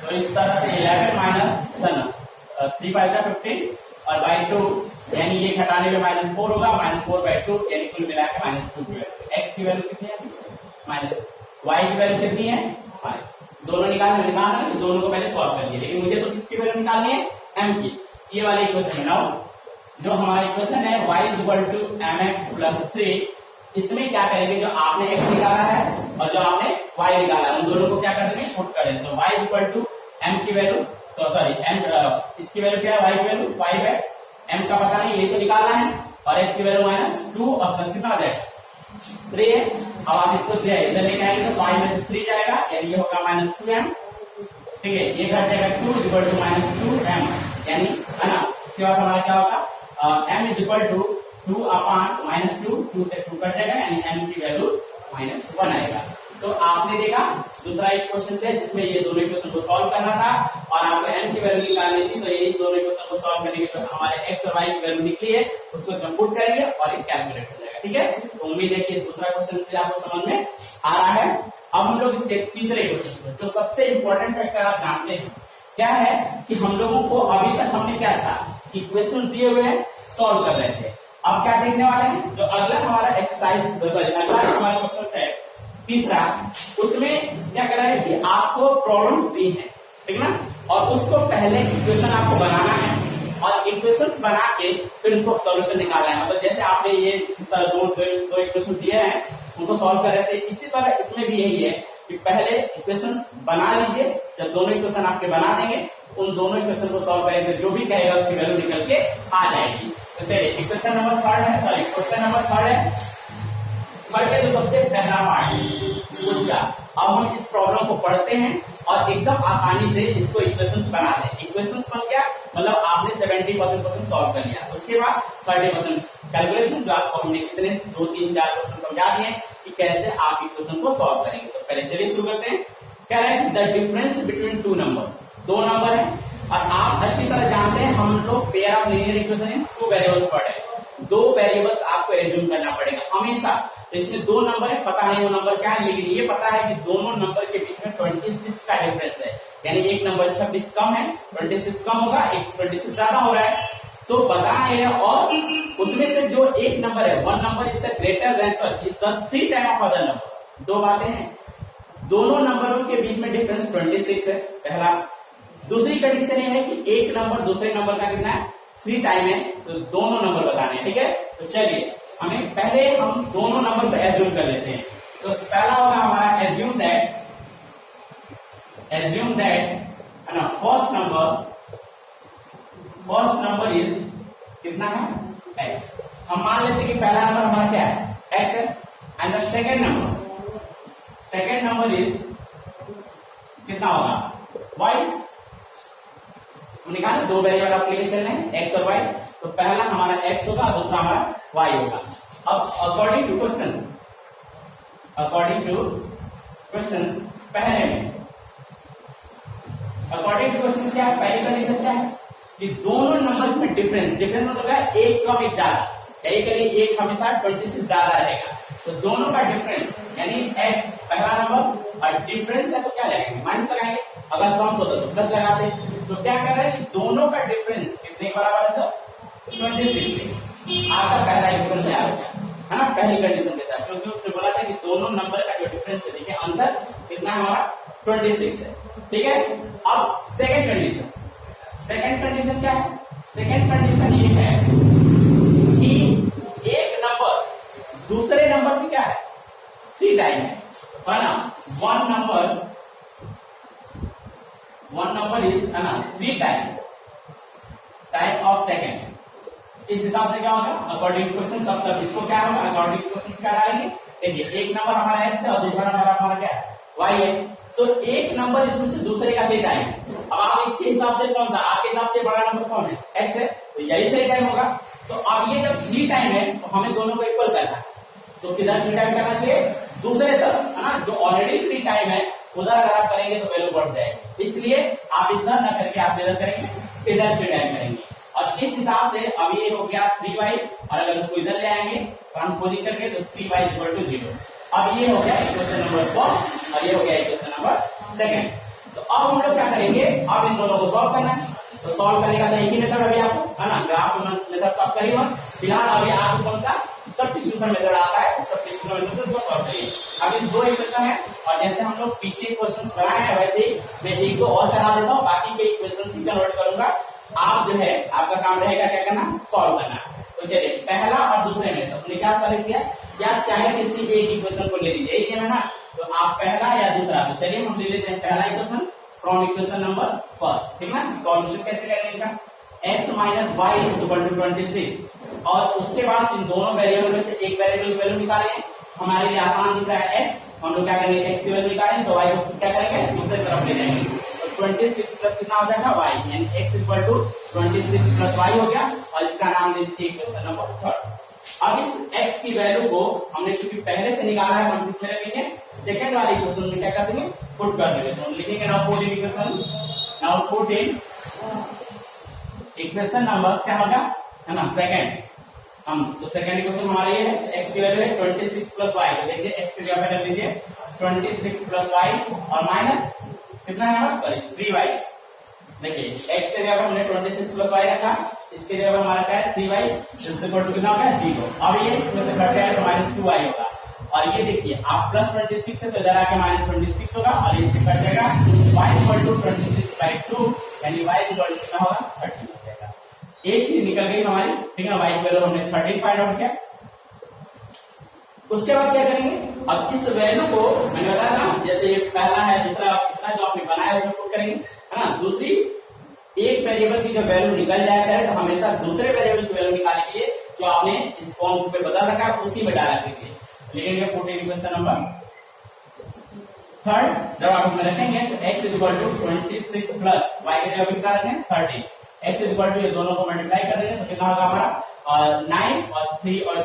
तो इस तरह से 11 माइनस 3 5 का 15 और बाई 2 यानी ये घटाने में माइनस 4 होगा, माइनस 4 बाई 2 यानी कुल मिला के माइनस 2 की वैल्यू। x की वैल्यू कितनी है माइनस, y की वैल्यू कितनी है 5। दोनों निकालना है, दोनों को पहले सॉल्व कर लिया, लेकिन मुझे तो किसकी वैल्यू निकालनी है m की। ये वाले इक्वेशन बनाओ, जो हमारा इक्वेशन है y is equal to mx plus 3। इसमें क्या करेंगे, जो आपने x निकाला है और जो आपने y निकाला है उन दोनों को क्या कर देंगे पुट कर देंगे। तो y is equal to m की वैल्यू, तो सॉरी m इसकी वैल्यू क्या है y की वैल्यू 5 है, m का पता नहीं ये तो निकालना है, और x की वैल्यू माइनस 2 और प्लस कितना आ जाएगा 3 है। अब आप इसको इधर लेके आएंगे तो 5 में से 3 जाएगा यानी ये होगा माइनस 2m। ठीक है, ये घट जाएगा 2 इक्वल टू माइनस 2m यानी है ना। उसके बाद हमारा क्या होगा m is equal to 2 upon minus 2, 2 से 2 कट जाएगा यानी m की वैल्यू माइनस 1 आएगा। तो आपने देखा दूसरा एक क्वेश्चन से जिसमें ये दोनों इक्वेशन को सॉल्व करना था और आपको m की वैल्यू निकालनी थी, तो ये दोनों इक्वेशन को सॉल्व करने के बाद हमारे x और y की वैल्यू निकली है, उसको कंप्यूट करेंगे और ये कैलकुलेट हो जाएगा। ठीक है, तो उम्मीद है कि दूसरा क्वेश्चन भी आपको समझ में आ रहा है। अब हम लोग इसके तीसरे क्वेश्चन जो सबसे इंपॉर्टेंट फैक्टर आप जानते हैं क्या है कि हम लोगों को अभी तक हमने क्या था कि क्वेश्चन दिए हुए हैं सॉल्व कर रहे थे। अब क्या देखने वाले हैं, जो अगला हमारा एक्सरसाइज अगला हमारा क्वेश्चन है तीसरा, उसमें क्या करा है कि आपको प्रॉब्लम्स दी हैं, ठीक ना, और उसको पहले इक्वेशन आपको बनाना है और इक्वेशन बना के फिर उसको सॉल्यूशन निकालना है। मतलब जैसे आपने ये इस तरह दो इक्वेशन दिए हैं उनको सॉल्व कर रहे थे, इसी तरह इसमें भी यही है कि पहले इक्वेशन बना लीजिए, जब दोनों इक्वेशन आपके बना देंगे उन दोनों इक्वेशन को सॉल्व करेंगे, जो भी कहेगा उसकी वैल्यू निकल के आ जाएगी। तो चलिए इक्वेशन नंबर थर्ड है, सॉरी क्वेश्चन नंबर थर्ड है। थर्ड के जो सबसे पहला पार्ट उसका, अब हम इस प्रॉब्लम को पढ़ते हैं और एकदम आसानी से इसको इक्वेशंस बना दें। इक्वेशंस बन गया मतलब आपने 70% क्वेश्चन सॉल्व कर लिया, उसके बाद 30% कैलकुलेशन जो आपको हमने कितने 2 3 4 क्वेश्चन समझा दिए कि कैसे आप इक्वेशन को सॉल्व करेंगे। तो पहले चलिए शुरू करते हैं। क्या है the difference between two number, दो नंबर है और आप अच्छी तरह जानते हैं हम लोग pair of linear equation in two variables पढ़े, दो वेरिएबल्स आपको एज्यूम करना पड़ेगा हमेशा। तो इसमें दो नंबर है, पता नहीं वो नंबर क्या है, लेकिन ये पता है कि दोनों नंबर के बीच में 26 का डिफरेंस है, यानी एक नंबर 26 कम है 26 कम होगा, एक 26 ज्यादा हो रहा है, तो बताना है। और उसमें से जो एक नंबर है one number is the greater than is the 3 time of other number. दो बातें हैं, दोनों नंबरों के बीच में डिफरेंस 26 है पहला। दूसरी कंडीशन ये है कि एक नंबर दूसरे नंबर का कितना है 3 टाइम है, तो दोनों नंबर बताने हैं। ठीक है, तो चलिए हमें पहले हम दोनों नंबर को एज्यूम कर लेते हैं। तो पहला होगा हमारा एज्यूम दैट है ना फर्स्ट नंबर इज कितना है x। हम मान लेते हैं कि पहला नंबर हमारा क्या है x है and the second number is कितना होगा y। निकाले दो वेरिएबल एप्लीकेशन है x और y, तो पहला हमारा x होगा दूसरा हमारा y होगा। अब अकॉर्डिंग टू क्वेश्चन पहले में अकॉर्डिंग टू क्वेश्चन क्या है, पहली कंडीशन क्या है कि दोनों नंबर में डिफरेंस मतलब क्या है एक कम एक ज्यादा, यही के लिए एक हमेशा 26 ज्यादा रहेगा, तो दोनों का डिफरेंस यानी x पहला नंबर और डिफरेंस है तो क्या लगाएंगे माइनस लगाएंगे, अगर सम होता तो प्लस लगाते। तो क्या कर रहे हैं दोनों का डिफरेंस कितने बराबर है सर 26। आपका पहला इक्वेशन से आ गया है ना, पहली कंडीशन के साथ, क्योंकि उसने बोला था कि दोनों नंबर का जो डिफरेंस है देखिए अंतर कितना है हमारा 26 है। ठीक है, अब सेकंड कंडीशन क्या है, सेकंड कंडीशन ये है कि एक नंबर दूसरे नंबर से क्या है 3 टाइम है ना, वन नंबर इज है ना 3 टाइम ऑफ सेकंड। इस हिसाब से क्या होगा अकॉर्डिंग टू क्वेश्चन, मतलब इसको क्या होगा अकॉर्डिंग टू क्वेश्चन क्या डालेंगे। देखिए एक नंबर हमारा x है और दूसरा नंबर हमारा क्या है y है, तो एक नंबर इसमें से दूसरे का 3 टाइम। अब आप इसके हिसाब से कौन सा आपके हिसाब से बड़ा नंबर कौन है x है, तो यही 3 टाइम होगा। तो अब ये जब 3 टाइम है तो हमें दोनों को इक्वल करना है, तो किधर 3 टाइम करना चाहिए दूसरे तरफ है ना, जो ऑलरेडी 3 टाइम है उधर अगर आप करेंगे तो वैल्यू बढ़ जाएगी, इसलिए आप इधर ना करके आप इधर करेंगे इधर से डायल करेंगे। और इस हिसाब से अभी ये हो गया 3y, और अगर उसको इधर ले आएंगे ट्रांसपोजिंग करके तो 3y = 0। अब ये हो गया इक्वेशन नंबर फर्स्ट और ये हो गया इक्वेशन नंबर सेकंड। तो अब हम लोग क्या करेंगे, अब इन दोनों को सॉल्व करना है। तो सॉल्व करने का तो एक ही मेथड अभी आपको है ना, ग्राफ मेथड तो आप करिए। फिलहाल अभी आपको कौन सा सब्स्टिट्यूशन मेथड आता है, सब्स्टिट्यूशन मेथड को सॉल्व करिए। अभी दो इक्वेशन है और जैसे हम लोग पीछे क्वेश्चंस बनाए हैं वैसे ही मैं एक दो और करा देता हूँ, बाकी के इक्वेशंस ही कन्वर्ट करूंगा। आप जो है आपका काम रहेगा क्या करना, सॉल्व करना। तो चलिए पहला और दूसरे में तो हमने क्या सॉल्व किया, या चाहे किसी एक इक्वेशन को ले लीजिए, ये है ना, तो आप पहला या दूसरा। तो चलिए हम ले लेते हैं पहला equation from equation number first, ठीक है ना। सॉल्यूशन कैसे करेंगे इनका, x - y = 26, और उसके बाद इन दोनों वेरिएबल में से एक वेरिएबल की वैल्यू निकालें। हमारे लिए आसान दिख रहा है x, हम लोग क्या करेंगे x की वैल्यू निकालें तो y को क्या करेंगे दूसरी तरफ ले जाएंगे। तो 26 प्लस कितना हो जाएगा y, यानी x = 26 प्लस y हो गया, और इसका नाम दे दीजिए इक्वेशन नंबर थर्ड। अब इस x की वैल्यू को हमने चूंकि पहले से निकाला है, हम किसमें रखेंगे, सेकंड वाले इक्वेशन में क्या कर देंगे, पुट कर देंगे। तो लिखेंगे now put in equation, now put in equation number क्या होगा, है ना, सेकंड। हम तो सेकंड इक्वेशन हमारा ये है, x की वैल्यू है 26 प्लस y। तो देखिए x की जगह पे रख लीजिए 26 प्लस y और माइनस कितना है हमारा, सॉरी 3y। देखिए x के जगह पे हमने 26 प्लस y रखा, इसके जगह पे हमारा क्या है 3y, इससे इक्वल टू कितना हो गया 0। अब ये इसमें से घट जाएगा तो -2y होगा। और ये देखिए आप प्लस 26 है तो इधर आके -26 होगा, और इससे कट जाएगा y = 26/2, यानी y = कितना होगा 30 हो जाएगा। एक चीज निकल गई हमारी, ठीक है, y की वैल्यू हमने 13 फाइंड आउट किया। उसके बाद क्या करेंगे, अब इस वैल्यू को मैंने बताया ना, जैसे ये पहला है दूसरा तीसरा जो आपने बनाया है उसमें पुट करेंगे, है ना। दूसरी एक वेरिएबल की जब वैल्यू निकल जाया करे तो हमेशा दूसरे वेरिएबल की वैल्यू निकालने के लिए जो आपने इस फॉर्म पे बदल रखा है उसी में डाला कीजिए। लिखेंगे put in equation number third, जब आप इसमें रखेंगे तो x = 26 प्लस y की जगह कितना रखें 30, x = ये दोनों को मल्टीप्लाई कर देंगे तो कितना होगा हमारा 9 और 3 और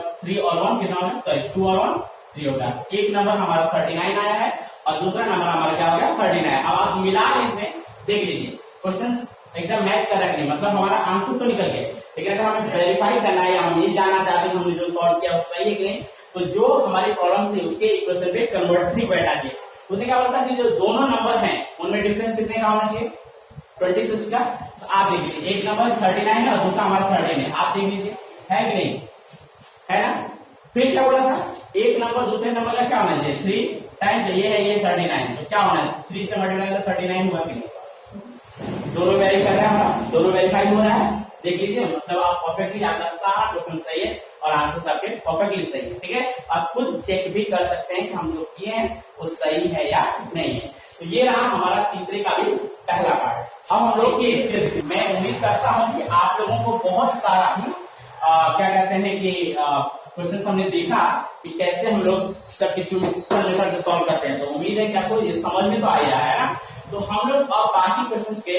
1 कितना होगा, सॉरी 2 और 1 3 होगा। एक नंबर हमारा 39 आया है और दूसरा नंबर हमारा क्या हो गया 39। अब आप मिला के इसमें देख लीजिए, क्वेश्चन एकदम मैच कर रखनी, मतलब हमारा आंसर तो निकल गया, लेकिन अगर हमें वेरीफाई करना है या हम ये जानना चाहते हैं हमने जो सॉल्व किया वो सही है कि नहीं, तो जो हमारी प्रॉब्लम थी उसके इक्वेशन पे कन्वर्ट बैठा दिए। उसने क्या बोला कि जो दोनों नंबर हैं उनमें डिफरेंस कितने का होना चाहिए 26 का। तो आप देख लीजिए एक नंबर 39 है और दूसरा हमारा 13 है, आप देख लीजिए है कि नहीं, है ना। फिर क्या बोला था, एक नंबर दूसरे नंबर का क्या होना चाहिए 3 टाइम, तो ये है ये 39, तो क्या होना है 3 से मल्टीप्लाई तो 39 हुआ कि नहीं, दोनों वेरीफाई कर रहे हैं, हमारा दोनों वेरीफाई हो रहा है। देख लीजिए मतलब आप परफेक्टली, आपका सारा क्वेश्चन सही है और आंसर आपके परफेक्टली सही है, ठीक है। आप खुद चेक भी कर सकते हैं कि हम जो किए हैं वो सही है या नहीं है। तो ये रहा हमारा तीसरे का भी पहला पार्ट। अब हम लोग ये, मैं उम्मीद करता हूं कि आप लोगों को बहुत सारा क्या कहते हैं कि क्वेश्चन हमने देखा कि कैसे हम लोग सब्स्टिट्यूशन मेथड से सॉल्व करते हैं, तो उम्मीद है कि आपको ये समझ में तो आ रहा है ना। तो हम लोग अब बाकी क्वेश्चंस के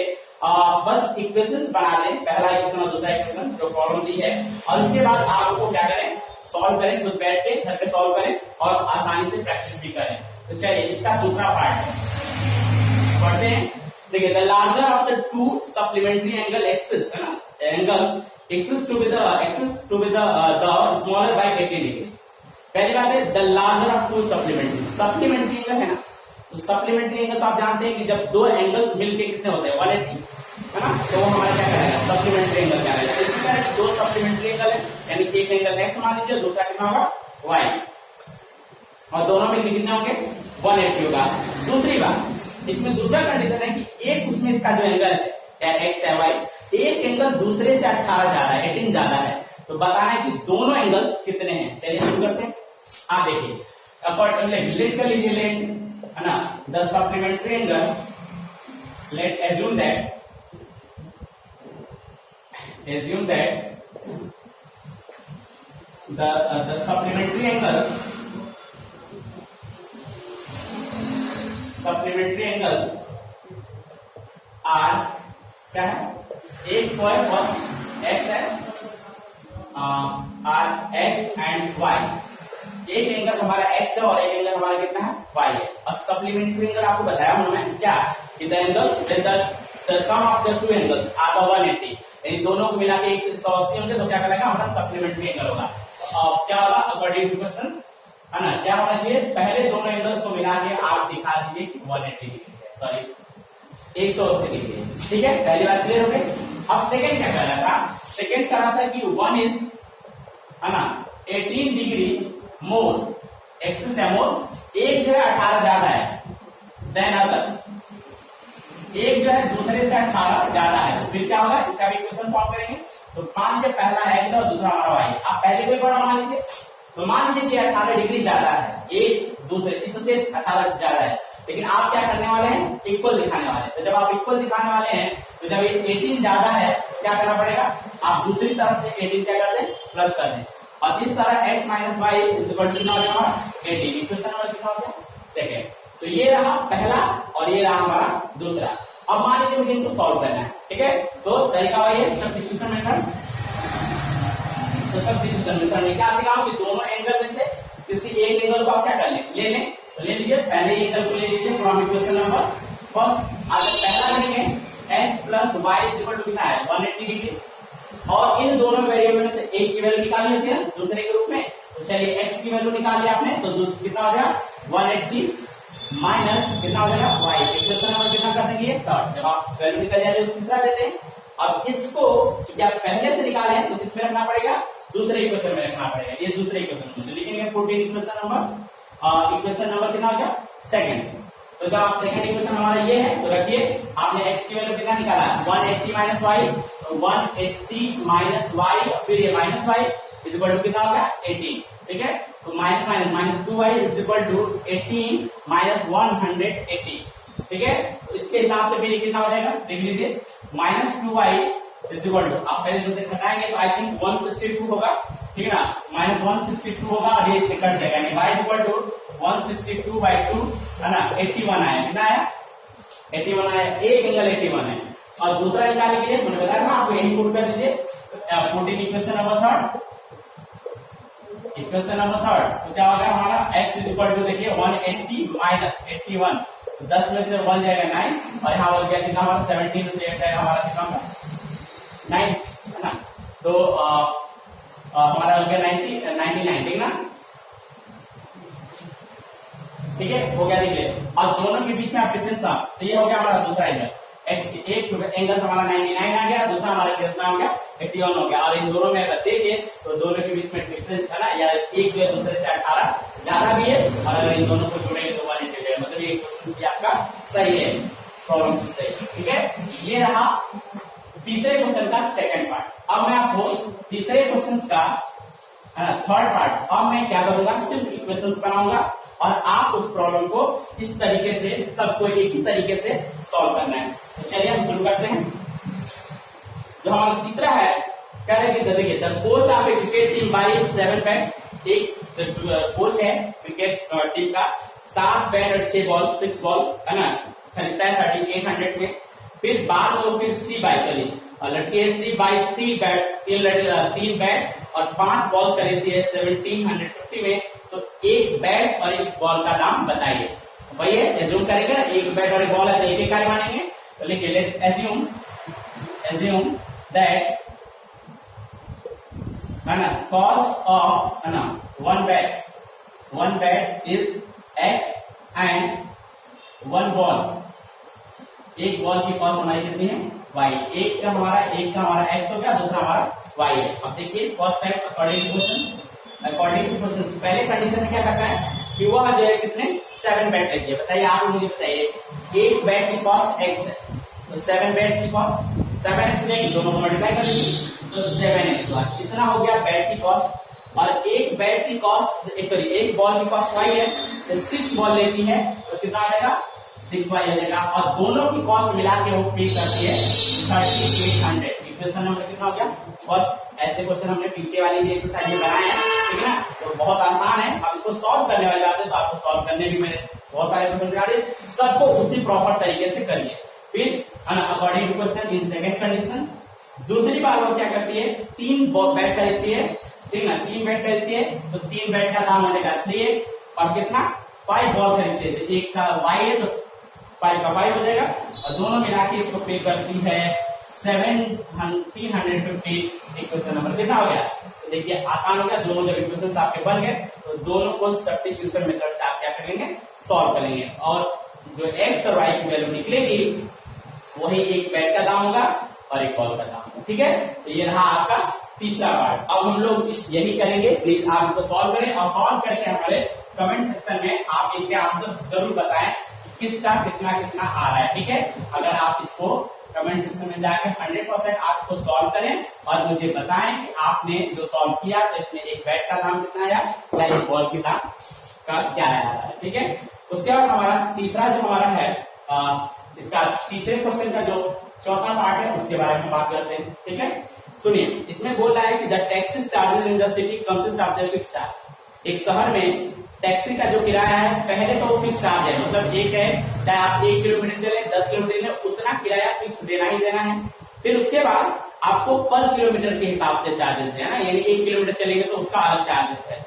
बस इक्वेशंस बना लें, पहला इक्वेशन और दूसरा इक्वेशन जो प्रॉब्लम दी है, और उसके बाद आप लोगों को क्या करें सॉल्व करें, खुद बैठ के घर पे सॉल्व करें और आसानी से प्रैक्टिस भी करें। तो चलिए इसका दूसरा पार्ट पढ़ते हैं। देखिए the larger of the two supplementary angle exceeds, है ना, angles exceeds to be the smaller by 18 degree. पहली बात है the larger of two supplementary angle है ना, तो सप्लीमेंट्री एंगल तो आप जानते हैं कि जब दो एंगल्स मिलके कितने होते हैं 180, है ना, तो वो हमारा क्या करेगा सप्लीमेंट्री एंगल क्या रहेगा। इसी तरह दो सप्लीमेंट्री एंगल है, यानी एक एंगल x मान लीजिए, दूसरा कितना होगा y, और दोनों मिलकर कितने होंगे 180 होगा। दूसरी बात इसमें दूसरा कंडीशन है कि एक उसमें का जो एंगल है चाहे x चाहे y, एक एंगल दूसरे से 18 ज्यादा है 18 ज्यादा है, तो बताना है कि दोनों एंगल्स कितने हैं। चलिए शुरू करते हैं। आप देखिए लेट कर लीजिए, लेट है ना, the supplementary angle, late assume that the supplementary angles are क्या है, एक तो है फर्स्ट x है, are x and y, एक एंगल हमारा x है और एक एंगल हमारा कितना है y है। और सप्लीमेंट्री एंगल आपको बताया उन्होंने क्या कि the angles with the the sum of the two angles are the 180, यानी दोनों को मिला के 180 होंगे तो क्या कहलाएगा हमारा सप्लीमेंट्री एंगल होगा। क्या होगा अकॉर्डिंग टू क्वेश्चन, है ना, क्या होना चाहिए, पहले दोनों एंगल्स को मिला के आप दिखा दीजिए कि 180 डिग्री है, सॉरी 180 डिग्री है, ठीक है, पहली बात क्लियर हो गई। अब सेकंड क्या कह रहा था, सेकंड कह रहा था कि 1 इंच, है ना, 18 डिग्री मोर एक्सिस है मोर, एक जो है 18 ज्यादा है देन अदर, एक जो है दूसरे से 18 ज्यादा है, तो फिर क्या होगा, इसका भी इक्वेशन फॉर्म करेंगे। तो मान लीजिए पहला एक्स और दूसरा हमारा वाई, आप पहले कोई बड़ा मान लीजिए, तो मान लीजिए कि 18 डिग्री ज्यादा है, एक दूसरे इससे 18 ज्यादा है, लेकिन आप क्या करने वाले हैं, इक्वल दिखाने वाले हैं। तो जब आप इक्वल दिखाने वाले हैं तो जब 18 ज्यादा है क्या करना पड़ेगा, आप दूसरी तरफ से 18 क्या कर दें, प्लस कर दें, और इस तरह x माइनस वाई कितना हो जाएगा 18, इक्वेशन नंबर कितना हो गया सेकेंड। तो ये रहा पहला और ये रहा हमारा दूसरा। अब मान लीजिए मुझे इनको सॉल्व करना है, ठीक है, तो तरीका वही है सब्स्टिट्यूशन मेथड। तो सब्स्टिट्यूशन मेथड में क्या सिखाऊं कि दोनों एंगल में से किसी एक एंगल को आप क्या कर ले लें, तो ले लीजिए पहले एंगल को ले लीजिए फ्रॉम इक्वेशन नंबर फर्स्ट। अगर पहला लेंगे x plus y equal to कितना है 180 डिग्री, और इन दोनों वेरिएबल में से एक की वैल्यू निकालनी होती है दूसरे के रूप में, तो चलिए x की वैल्यू निकाल लिया आपने, तो कितना हो जाएगा 180 माइनस कितना हो जाएगा y, इक्वेशन नंबर कितना कर देंगे थर्ड, जब आप वैल्यू निकल जाए तो तीसरा देते हैं। अब इसको क्या पहले से निकाले हैं तो किसमें रखना पड़ेगा, दूसरे इक्वेशन में रखना पड़ेगा, ये दूसरे इक्वेशन में, तो लिखेंगे 14 इक्वेशन नंबर कितना हो गया सेकंड। तो जब आप सेकंड इक्वेशन हमारा ये है तो रखिए, आपने x की वैल्यू कितना निकाला 180 माइनस वाई, 180 माइनस वाई, फिर ये minus y is equal to कितना होगा 18, ठीक है, तो minus minus minus 2y is equal to 18 minus 180, ठीक है, तो इसके हिसाब से फिर कितना हो जाएगा देख लीजिए, minus 2y is equal to, आप पहले से घटाएंगे तो आई थिंक 162 होगा, ठीक है ना, माइनस 162 होगा और ये इससे कट जाएगा, यानी y इक्वल टू 162 by 2, है ना, 81 आया, कितना आया 81 आया, एक एंगल 81 है। और दूसरा निकालने के लिए मैंने बताया ना आपको, यही पुट कर दीजिए 14 equation number third, equation number third, तो क्या होगा हमारा x इज इक्वल टू देखिए 180 माइनस 81, तो 10 में से 1 जाएगा 9, और यहाँ हो गया कितना हमारा 17 में से 8 जाएगा हमारा कितना होगा 9, है ना, तो हमारा हो गया 99, ठीक ना, ठीक है, हो गया देखिए। और दोनों के बीच में आप डिफरेंस था, तो ये हो गया हमारा दूसरा एंगल, x एक एंगल हमारा 99 आ गया, दूसरा हमारा कितना हो गया 81 हो गया, और इन दोनों में अगर देखिए तो दोनों के बीच में डिफरेंस है ना, या एक जो दूसरे से 18 ज्यादा भी है, और अगर इन दोनों को जोड़ेंगे तो 180 है, मतलब ये क्वेश्चन भी आपका सही है, प्रॉब्लम सही है, ठीक है। ये रहा तीसरे क्वेश्चन का सेकंड पार्ट। अब मैं आपको तीसरे क्वेश्चन का थर्ड पार्ट, अब मैं क्या करूंगा, सिर्फ इक्वेशंस बनाऊंगा और आप उस प्रॉब्लम को इस तरीके से सबको एक ही तरीके से सॉल्व करना है। तो चलिए हम शुरू करते हैं। जो हमारा तीसरा है, कह रहे हैं कि देखिए the coach of a cricket team by 7 bat, एक कोच है क्रिकेट टीम का, 7 बैट और 6 बॉल 6 बॉल, है ना, खरीदता है 3800 में, फिर बाद में फिर सी बाय चली लड़की है सी बाय 3 बैट, 3 बैट और 5 बॉल्स खरीदती है 1750 में, तो एक बैट और एक बॉल का दाम बताइए। वही है, एज्यूम करेंगे ना, एक बैट और एक बॉल है तो एक ही कार्य मानेंगे, तो लिखिए लेट्स एज्यूम दैट, है ना, कॉस्ट ऑफ, है ना, one bat is x and one ball, एक बॉल की कॉस्ट हमारी कितनी है y, एक का हमारा x हो गया, दूसरा हमारा y है। अब देखिए cost type according to question, पहले कंडीशन में क्या करता है कि वह जो है कितने 7 बैट लेती है, बताइए आप मुझे बताइए, एक बैट की कॉस्ट x है, तो 7 बैट की कॉस्ट 7x लेंगे, दोनों को मल्टीप्लाई कर लीजिए तो 7x इतना हो गया बैट की कॉस्ट, और एक बैट की कॉस्ट सॉरी एक बॉल की कॉस्ट y है, तो 6 बॉल लेती है तो कितना आ जाएगा 6y आ जाएगा, और दोनों की कॉस्ट मिला के वो पे करती है 3800। इक्वेशन नंबर कितना हो गया फर्स्ट। ऐसे क्वेश्चन हमने पीछे वाली भी एक्सरसाइज में बनाए हैं, ठीक है ना, तो बहुत आसान है। अब इसको सॉल्व करने वाली बात है तो आपको सॉल्व करने भी मैंने बहुत सारे क्वेश्चन दिखा दिए, सबको उसी प्रॉपर तरीके से करिए। फिर according to question in second condition, दूसरी बार वो क्या करती है 3 बैट खरीदती है, ठीक ना, 3 बैट खरीदती है, तो 3 बैट का दाम हो जाएगा 3x, और कितना 5 बॉल खरीदते हैं, एक का y है तो 5 का 5 हो जाएगा, और दोनों मिला के इसको पे करती है 350 इक्वेशन नंबर। कितना हो गया? तो देखिए आसान हो गया, दोनों जब इक्वेशन आपके बन गए तो दोनों को सब्स्टिट्यूशन मेथड से आप क्या करेंगे? सॉल्व करेंगे, और जो एक्स और वाई की वैल्यू निकलेगी वही एक बेड का दाम होगा और एक बॉल का दाम होगा। ठीक है, तो ये रहा आपका तीसरा पार्ट। अब हम लोग यही करेंगे, प्लीज आप इसको सॉल्व करें और सॉल्व करके हमारे कमेंट सेक्शन में आप इनके आंसर जरूर बताएं किसका कितना कितना आ रहा है। ठीक है, अगर आप इसको कमेंट सेक्शन में जाकर 100% आप इसको सॉल्व करें और मुझे बताएं कि आपने जो सॉल्व किया तो इसमें एक बैट का दाम कितना आया या एक बॉल की दाम का क्या आया। ठीक है, उसके बाद हमारा तीसरा जो हमारा है इसका तीसरे क्वेश्चन का जो चौथा पार्ट है उसके बारे में बात करते हैं। ठीक है, सुनिए, इसमें बोल रहा है कि the taxi charges in the city consist of the fixed charge. एक शहर में टैक्सी का जो किराया है पहले तो वो फिक्स चार्ज है, मतलब एक है, चाहे आप 1 किलोमीटर चले 10 किलोमीटर चले उतना किराया फिक्स देना ही देना है। फिर उसके बाद आपको पर किलोमीटर के हिसाब से चार्जेस है ना, यानी 1 किलोमीटर चलेंगे तो उसका अलग चार्जेस है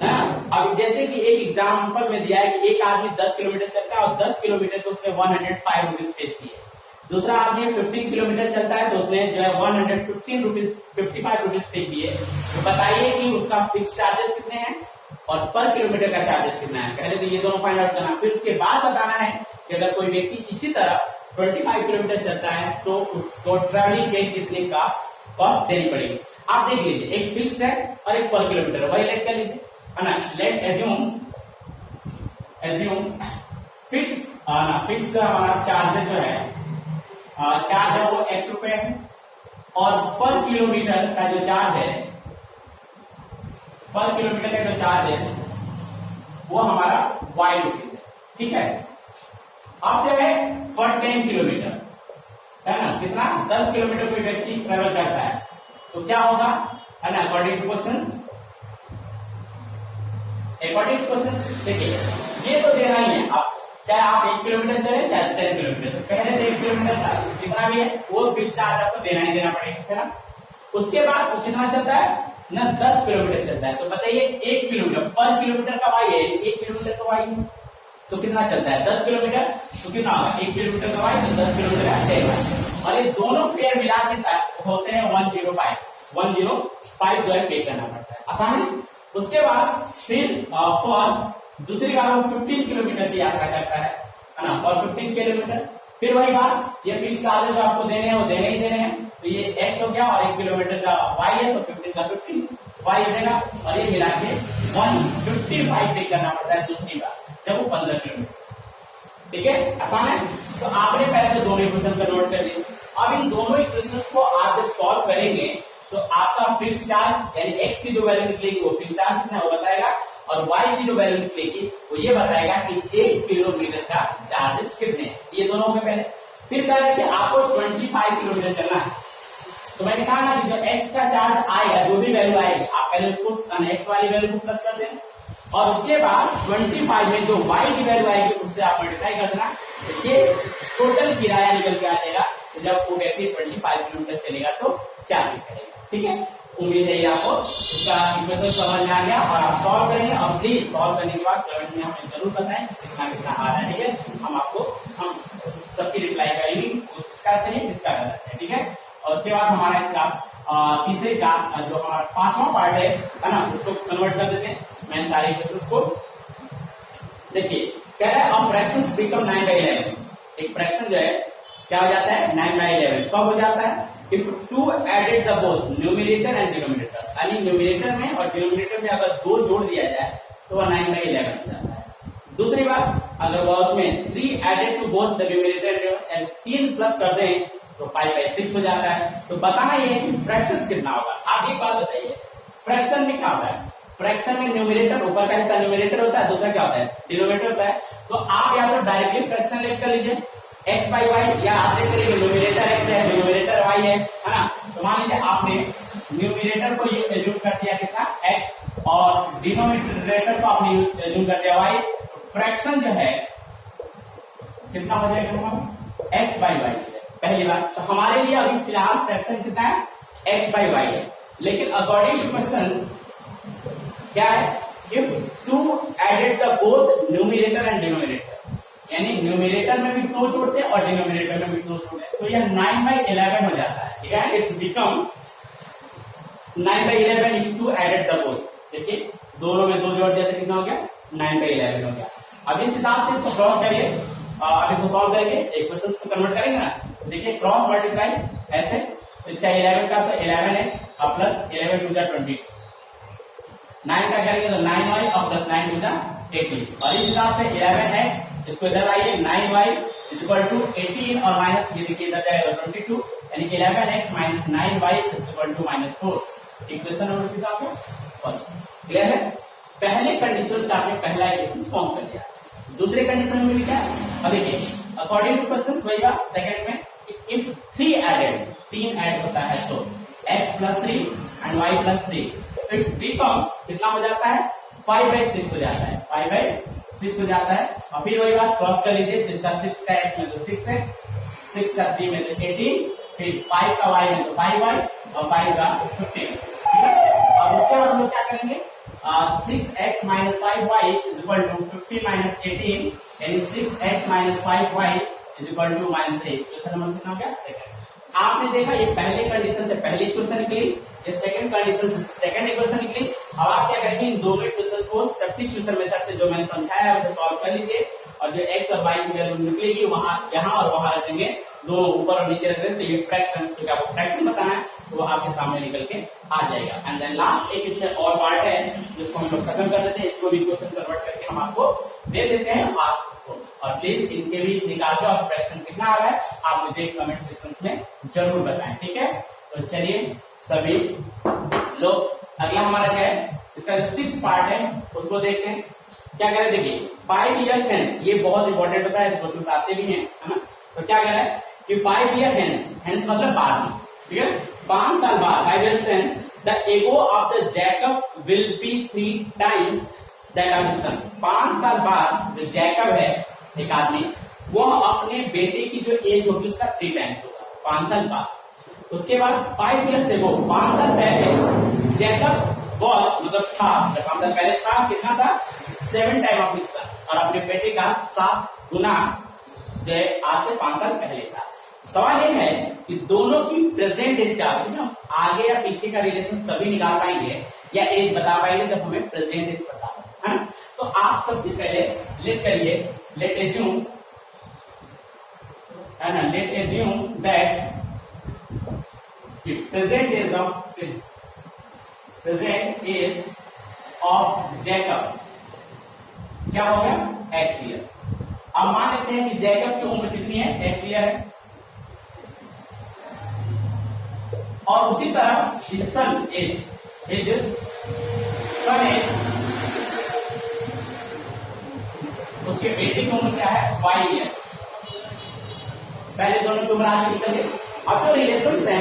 ना। अब जैसे कि एक एग्जाम्पल में दिया है कि एक आदमी 10 किलोमीटर चलता है और 10 किलोमीटर तो उसने 105 रुपीज पे किए। दूसरा आदमी 15 किलोमीटर चलता है तो उसने जो है 115 रुपीज 55 रुपीज पे किए। तो बताइए कि उसका फिक्स चार्जेस कितने हैं और पर किलोमीटर का चार्जेस कितना है। पहले तो ये दोनों फाइंड आउट करना, फिर उसके बाद बताना है कि अगर कोई व्यक्ति इसी तरह 25 किलोमीटर चलता है तो उसको ट्रेवलिंग के कितनी कॉस्ट देनी पड़ेगी। आप देख लीजिए, एक फिक्स्ड है और एक पर किलोमीटर, वही लेट कर लीजिए है ना। लेट एज्यूम फिक्स हमारा चार्ज जो है चार्ज है वो x रुपए है और पर किलोमीटर का जो चार्ज है, पर किलोमीटर का जो चार्ज है वो हमारा y रुपीज है। ठीक है, अब जो है पर 10 किलोमीटर है ना, कितना 10 किलोमीटर कोई व्यक्ति ट्रेवल करता है तो क्या होगा है ना, अकॉर्डिंग टू क्वेश्चन देखिए ये तो देना ही है, आप चाहे आप 1 किलोमीटर चले चाहे 10 किलोमीटर, तो पहले तो 1 किलोमीटर का कितना भी है वो फिक्स चार्ज आपको देना ही देना पड़ेगा है ना। उसके बाद वो कितना चलता है ना, 10 किलोमीटर चलता है, तो बताइए 1 किलोमीटर पर किलोमीटर का वाई है, 1 किलोमीटर का वाई तो कितना चलता है 10 किलोमीटर, तो कितना होगा 1 किलोमीटर का वाई तो 10 किलोमीटर का 10, और ये दोनों पेयर मिला के साथ होते हैं 105 जो है पे करना पड़ता है, आसान है। उसके बाद फिर फॉर दूसरी बार वो 15 किलोमीटर की यात्रा करता है ना, और 15 किलोमीटर फिर वही बात, ये फिक्स चार्जेस आपको देने हैं वो देने ही देने हैं, तो ये x हो गया और 1 किलोमीटर का y है तो 15 का 15 y हो जाएगा, और ये मिला के 155 पे करना पड़ता है दूसरी बार जब वो 15 किलोमीटर। ठीक है, आसान है। तो आपने पहले तो दोनों इक्वेशन का नोट कर लिया, अब इन दोनों इक्वेशन को आप जब सॉल्व करेंगे तो आपका फिक्स चार्ज यानी x की जो वैल्यू निकलेगी वो फिक्स चार्ज कितना वो बताएगा, और y की जो वैल्यू निकलेगी वो ये बताएगा कि 1 किलोमीटर का चार्जेस कितने हैं, ये दोनों में पहले। फिर कह रहे हैं कि आपको 25 किलोमीटर चलना है, तो मैंने कहा ना कि जो x का चार्ज आएगा जो भी वैल्यू आएगी आप पहले उसको x वाली वैल्यू को प्लस कर दें, और उसके बाद 25 में जो y की वैल्यू आएगी उससे आप मल्टीप्लाई कर देना, तो ये टोटल किराया निकल के आ जाएगा। तो जब वो व्यक्ति 25 किलोमीटर चलेगा तो क्या करेगा। ठीक है, उम्मीद है आपको इसका इक्वेशन समझ में आ गया और आप सॉल्व करेंगे, और प्लीज सॉल्व करने के बाद कमेंट में हमें जरूर बताएं कितना कितना आ रहा है। ठीक है, हम सबकी रिप्लाई करेंगे, किसका सही किसका गलत है। ठीक है, और उसके बाद हमारा इसका तीसरे का जो हमारा 5वां पार्ट है ना, उसको कन्वर्ट कर देते हैं। मैं सारे इक्वेशंस को देखिए, कह रहा है अब फ्रैक्शंस बिकम 9/11। एक फ्रैक्शन जो है क्या हो जाता है 9/11, कब हो जाता है if 2 added the both numerator and denominator, यानी न्यूमिनेटर में और डिनोमिनेटर में अगर 2 जोड़ दिया जाए तो वह 9/11 हो जाता है। दूसरी बात, अगर वह उसमें 3 added to both the numerator and 3 plus कर दें तो 5/6 हो जाता है। तो बताना ये है कि फ्रैक्शन कितना होगा। आप एक बात बताइए, फ्रैक्शन में क्या होता है, फ्रैक्शन में न्यूमिनेटर ऊपर का हिस्सा न्यूमिनेटर होता है, दूसरा क्या होता है डिनोमिनेटर होता है। तो आप या तो डायरेक्टली फ्रैक्शन लेट कर लीजिए x बाई वाई, या आप देख लीजिए न्यूमिनेटर x है डिनोमिनेटर y है ना। तो मान लीजिए आपने न्यूमिनेटर को एज्यूम कर दिया कितना x और डिनोमिनेटर को आपने एज्यूम कर दिया y, फ्रैक्शन जो है कितना हो जाएगा x बाई वाई। पहली बात तो हमारे लिए अभी फिलहाल फ्रैक्शन कितना है x बाई वाई है, लेकिन अकॉर्डिंग टू क्वेश्चन क्या है, if 2 added the both numerator and denominator, यानी न्यूमिनेटर में भी 2 जोड़ते हैं और डिनोमिनेटर में भी 2 जोड़ते हैं, तो यह 9/11 हो जाता है। ठीक है, it's become 9/11 if two added the both. देखिए दोनों में 2 जोड़ दिया तो कितना हो गया, 9/11 हो गया। अब इस हिसाब से इसको क्रॉस करिए, अब इसको सॉल्व करेंगे, इक्वेशन को कन्वर्ट करेंगे ना। देखिए क्रॉस मल्टीप्लाई ऐसे, इसका 11 का तो 11x और प्लस 11 टू 22, 9 का करेंगे तो 9y और प्लस 9 टू 18, और इस हिसाब से 11x, इसको इधर आइए 9y इक्वल टू 18 और माइनस ये देखिए इधर जाएगा 22, यानी 11x minus 9y equal to -4। Equation number कितना आपको फर्स्ट क्लियर है। पहले कंडीशन से आपने पहला इक्वेशन फॉर्म कर लिया। दूसरे कंडीशन में भी क्या, अब देखिए अकॉर्डिंग टू क्वेश्चन वही बात सेकंड में, इफ 3 एडेड, 3 ऐड होता है तो x plus 3 and y plus 3, it's become कितना हो जाता है, 5/6 हो जाता है, 5/6 हो जाता है। और फिर वही बात क्रॉस कर लीजिए, जिसका 6 का x में तो 6 है, 6 का 3 में तो 18, फिर 5 का y में तो 5y और 5 का 15। ठीक है, और उसके बाद हम लोग क्या करेंगे, 6x minus 5y equal to 15 minus 18, यानी 6x minus 5y equal to -3। Question number कितना हो गया, सेकंड। आपने देखा ये पहले कंडीशन से पहली इक्वेशन निकली, ये सेकंड कंडीशन से सेकंड इक्वेशन निकली। अब आप क्या करेंगे, इन दोनों इक्वेशन को सब्स्टिट्यूशन मेथड से जो मैंने समझाया है उसे सॉल्व कर लीजिए, और जो x और y की वैल्यू निकलेगी वहां यहाँ और वहां रख देंगे, दोनों ऊपर और नीचे रख देंगे, तो ये फ्रैक्शन, क्योंकि आपको फ्रैक्शन बताना है तो वो आपके सामने निकल के आ जाएगा। एंड देन लास्ट एक इसमें और पार्ट है जिसको हम लोग खत्म कर देते हैं, इसको भी क्वेश्चन कन्वर्ट करके हम आपको दे देते हैं आप इसको, और प्लीज इनके भी निकाल के और फ्रैक्शन कितना आ रहा है आप मुझे कमेंट सेक्शन में जरूर बताएं। ठीक है, तो चलिए सभी लोग अगला हमारा क्या है, इसका जो 6th पार्ट है उसको देखते हैं। क्या कह रहे हैं, देखिए 5 years hence, ये बहुत इंपॉर्टेंट होता है, इस क्वेश्चन आते भी हैं, है ना। तो क्या कह रहा है कि 5 years hence मतलब बाद में, ठीक है, 5 साल बाद, 5 years hence the ego of the Jacob will be 3 times that of his son। 5 साल बाद जो जैकब है एक आदमी, वो अपने बेटे की जो एज होगी उसका 3 टाइम्स होगा 5 साल बाद। उसके बाद 5 years से वो 5 साल पहले जैकब बॉस मतलब था, जब 5 साल पहले था कितना था, 7 टाइम ऑफ हिज सन, और अपने बेटे का 7 गुना जो आज से 5 साल पहले था। सवाल यह है कि दोनों की प्रेजेंट एज क्या होगी, हम आगे या पीछे का रिलेशन तभी निकाल पाएंगे या एज बता पाएंगे जब हमें प्रेजेंट एज पता हो, है ना। तो आप सबसे पहले लेट करिए, लेट एज्यूम, है ना, let assume that present age of Jacob क्या हो गया, x ईयर। अब मान लेते हैं कि जैकब की उम्र कितनी है, x ईयर है, और उसी तरह सन एज उसके बेटे की उम्र क्या है, y ईयर। पहले दोनों की उम्र आज निकल गई। अब जो रिलेशन है,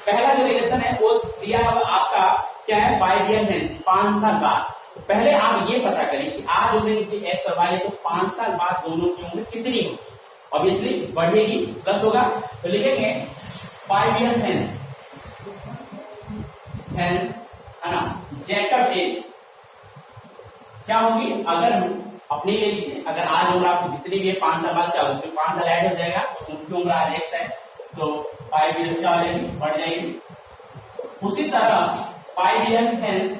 पहला जो रिलेशन है वो दिया है आपका क्या है, 5 years hence, 5 साल बाद। तो पहले आप ये पता करें कि आज उम्र की x और y है, तो 5 साल बाद दोनों की उम्र कितनी होगी, ऑब्वियसली बढ़ेगी, 10 होगा। तो लिखेंगे 5 years hence, है ना, जैकब एज क्या होगी, अगर अपनी ले लीजिए, अगर आज उम्र आपको जितनी भी है 5 साल बाद क्या होगा, उसमें 5 साल ऐड हो जाएगा, तो उनकी उम्र आज x है, तो 5 years क्या हो जाएगी, बढ़ जाएगी। उसी तरह 5 years hence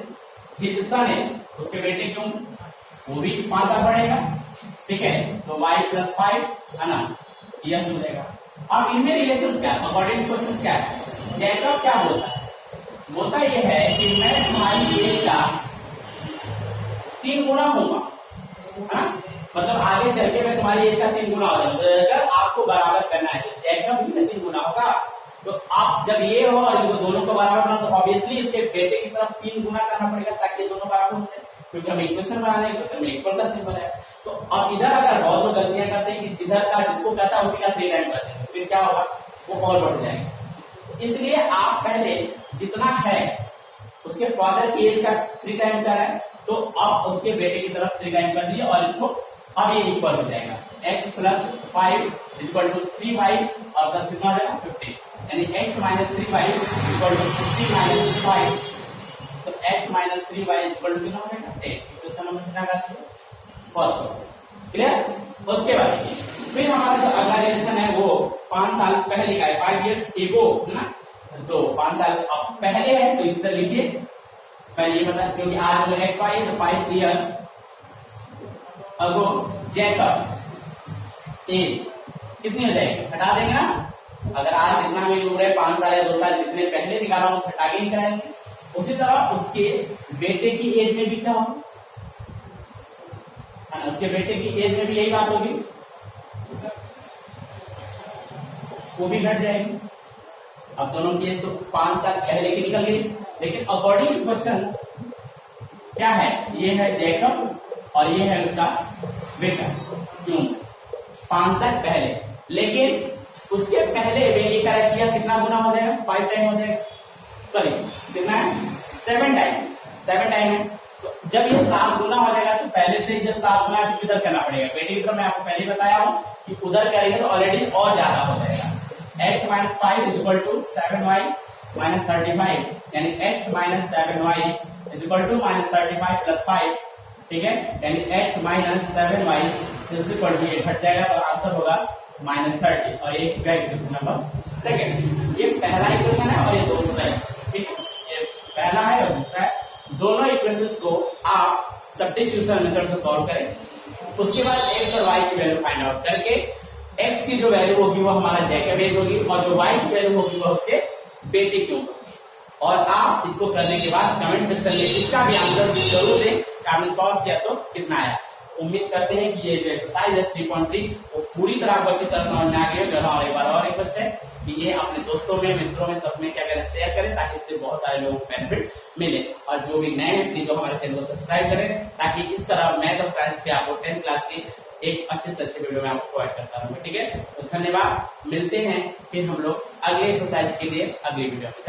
हिज सन है, उसके बेटे की उम्र वो भी 5 साल बढ़ेगा, ठीक है, तो y + 5 है ना, यस हो जाएगा। अब इनमें रिलेशन क्या, अकॉर्डिंग टू क्वेश्चन क्या है, जैकब क्या बोलता है, बोलता यह है कि मैं तुम्हारी एज का 3 गुना होगा, है, मतलब आगे चल के मैं तुम्हारी एज का 3 गुना हो जाऊंगा। अगर आपको बराबर करना है तो जैकब भी 3 गुना होगा, तो आप जब ये हो और इनको दोनों को बराबर करना, तो ऑब्वियसली इसके बेटे की तरफ 3 गुना करना पड़ेगा ताकि दोनों बराबर हो जाए, क्योंकि हम इक्वेशन बनाने हैं, इक्वेशन में इक्वल का सिंबल है। तो अब इधर अगर बहुत लोग गलतियां करते हैं कि जिधर का जिसको कहता है उसी का 3 टाइम करते हैं, फिर क्या होगा, वो और बढ़ जाएगा। इसलिए आप पहले जितना है उसके फादर की एज का 3 टाइम कर रहा है, तो अब उसके बेटे की तरफ 3 टाइम कर दिए, और इसको अब ये इक्वल हो जाएगा, x + 5 = 3y और 10 कितना हो जाएगा, 50, यानी x - 3y = 50 - 5, तो x - 3y कितना हो जाएगा, 10। क्वेश्चन नंबर कितना का फर्स्ट, क्लियर। उसके बाद फिर हमारा जो अगला रिलेशन है वो 5 साल पहले का है, 5 years ago है ना। तो 5 साल अब पहले है तो इस तरह लिखिए, पहले ये बता, क्योंकि आज वो एक्स वाई है तो 5 year ago जैकब एज कितनी हो जाएगी, हटा देंगे ना। अगर आज जितना भी उम्र है 5 साल या 2 साल जितने पहले निकाला वो हटा के निकालेंगे। उसी तरह उसके बेटे की एज में भी क्या होगा, उसके बेटे की एज में भी यही बात होगी, वो भी घट जाएगी। अब दोनों की एज तो 5 साल पहले की निकल गई, लेकिन अकॉर्डिंग टू क्वेश्चन क्या है, ये है जैकब और ये है उसका बेटा, क्यों 5 साल पहले। लेकिन उसके पहले वे ये करेक्ट किया कितना गुना हो जाएगा, 5 टाइम हो जाएगा, सॉरी कितना है 7 टाइम, 7 टाइम है। तो जब ये 7 गुना हो जाएगा तो पहले से ही जब 7 गुना है तो इधर करना पड़ेगा। बेटे की तरफ मैं आपको पहले बताया हूं कि उधर करेंगे तो ऑलरेडी और ज्यादा हो जाएगा। x minus 5 is equal to 7y minus 35, यानी x minus 7y is equal to minus 35 plus 5, ठीक है, यानी x minus 7y is equal to, ये घट जाएगा तो आंसर होगा माइनस 30। और ये इक्वेशन नंबर सेकंड, ये पहला इक्वेशन है और ये दूसरा है, ठीक है, ये पहला है और दूसरा है। दोनों इक्वेशंस को आप सब्स्टिट्यूशन मेथड से सॉल्व करें। उसके बाद x और y की वैल्यू फाइंड आउट करके x की जो वैल्यू होगी वो हमारा जैकब एज होगी और जो y की वैल्यू होगी वो उसके बेटे की होगी। और आप इसको करने के बाद कमेंट सेक्शन में इसका भी आंसर जरूर दें कि आपने सॉल्व किया तो कितना आया। उम्मीद करते हैं कि ये जो एक्सरसाइज है 3.3 वो पूरी तरह आपको अच्छी तरह समझ में आ गई होगी। और एक बार और रिक्वेस्ट है कि ये अपने दोस्तों में, मित्रों में, सब में क्या करें, शेयर करें ताकि इससे बहुत सारे लोगों को बेनिफिट मिले। और जो भी नए हैं प्लीज जो हमारे चैनल को सब्सक्राइब करें ताकि इस तरह मैथ और साइंस के आपको 10th क्लास की एक अच्छे से अच्छे वीडियो में आपको प्रोवाइड करता रहूंगा, ठीक है। तो धन्यवाद, मिलते हैं फिर हम लोग अगले एक्सरसाइज के लिए अगली वीडियो में।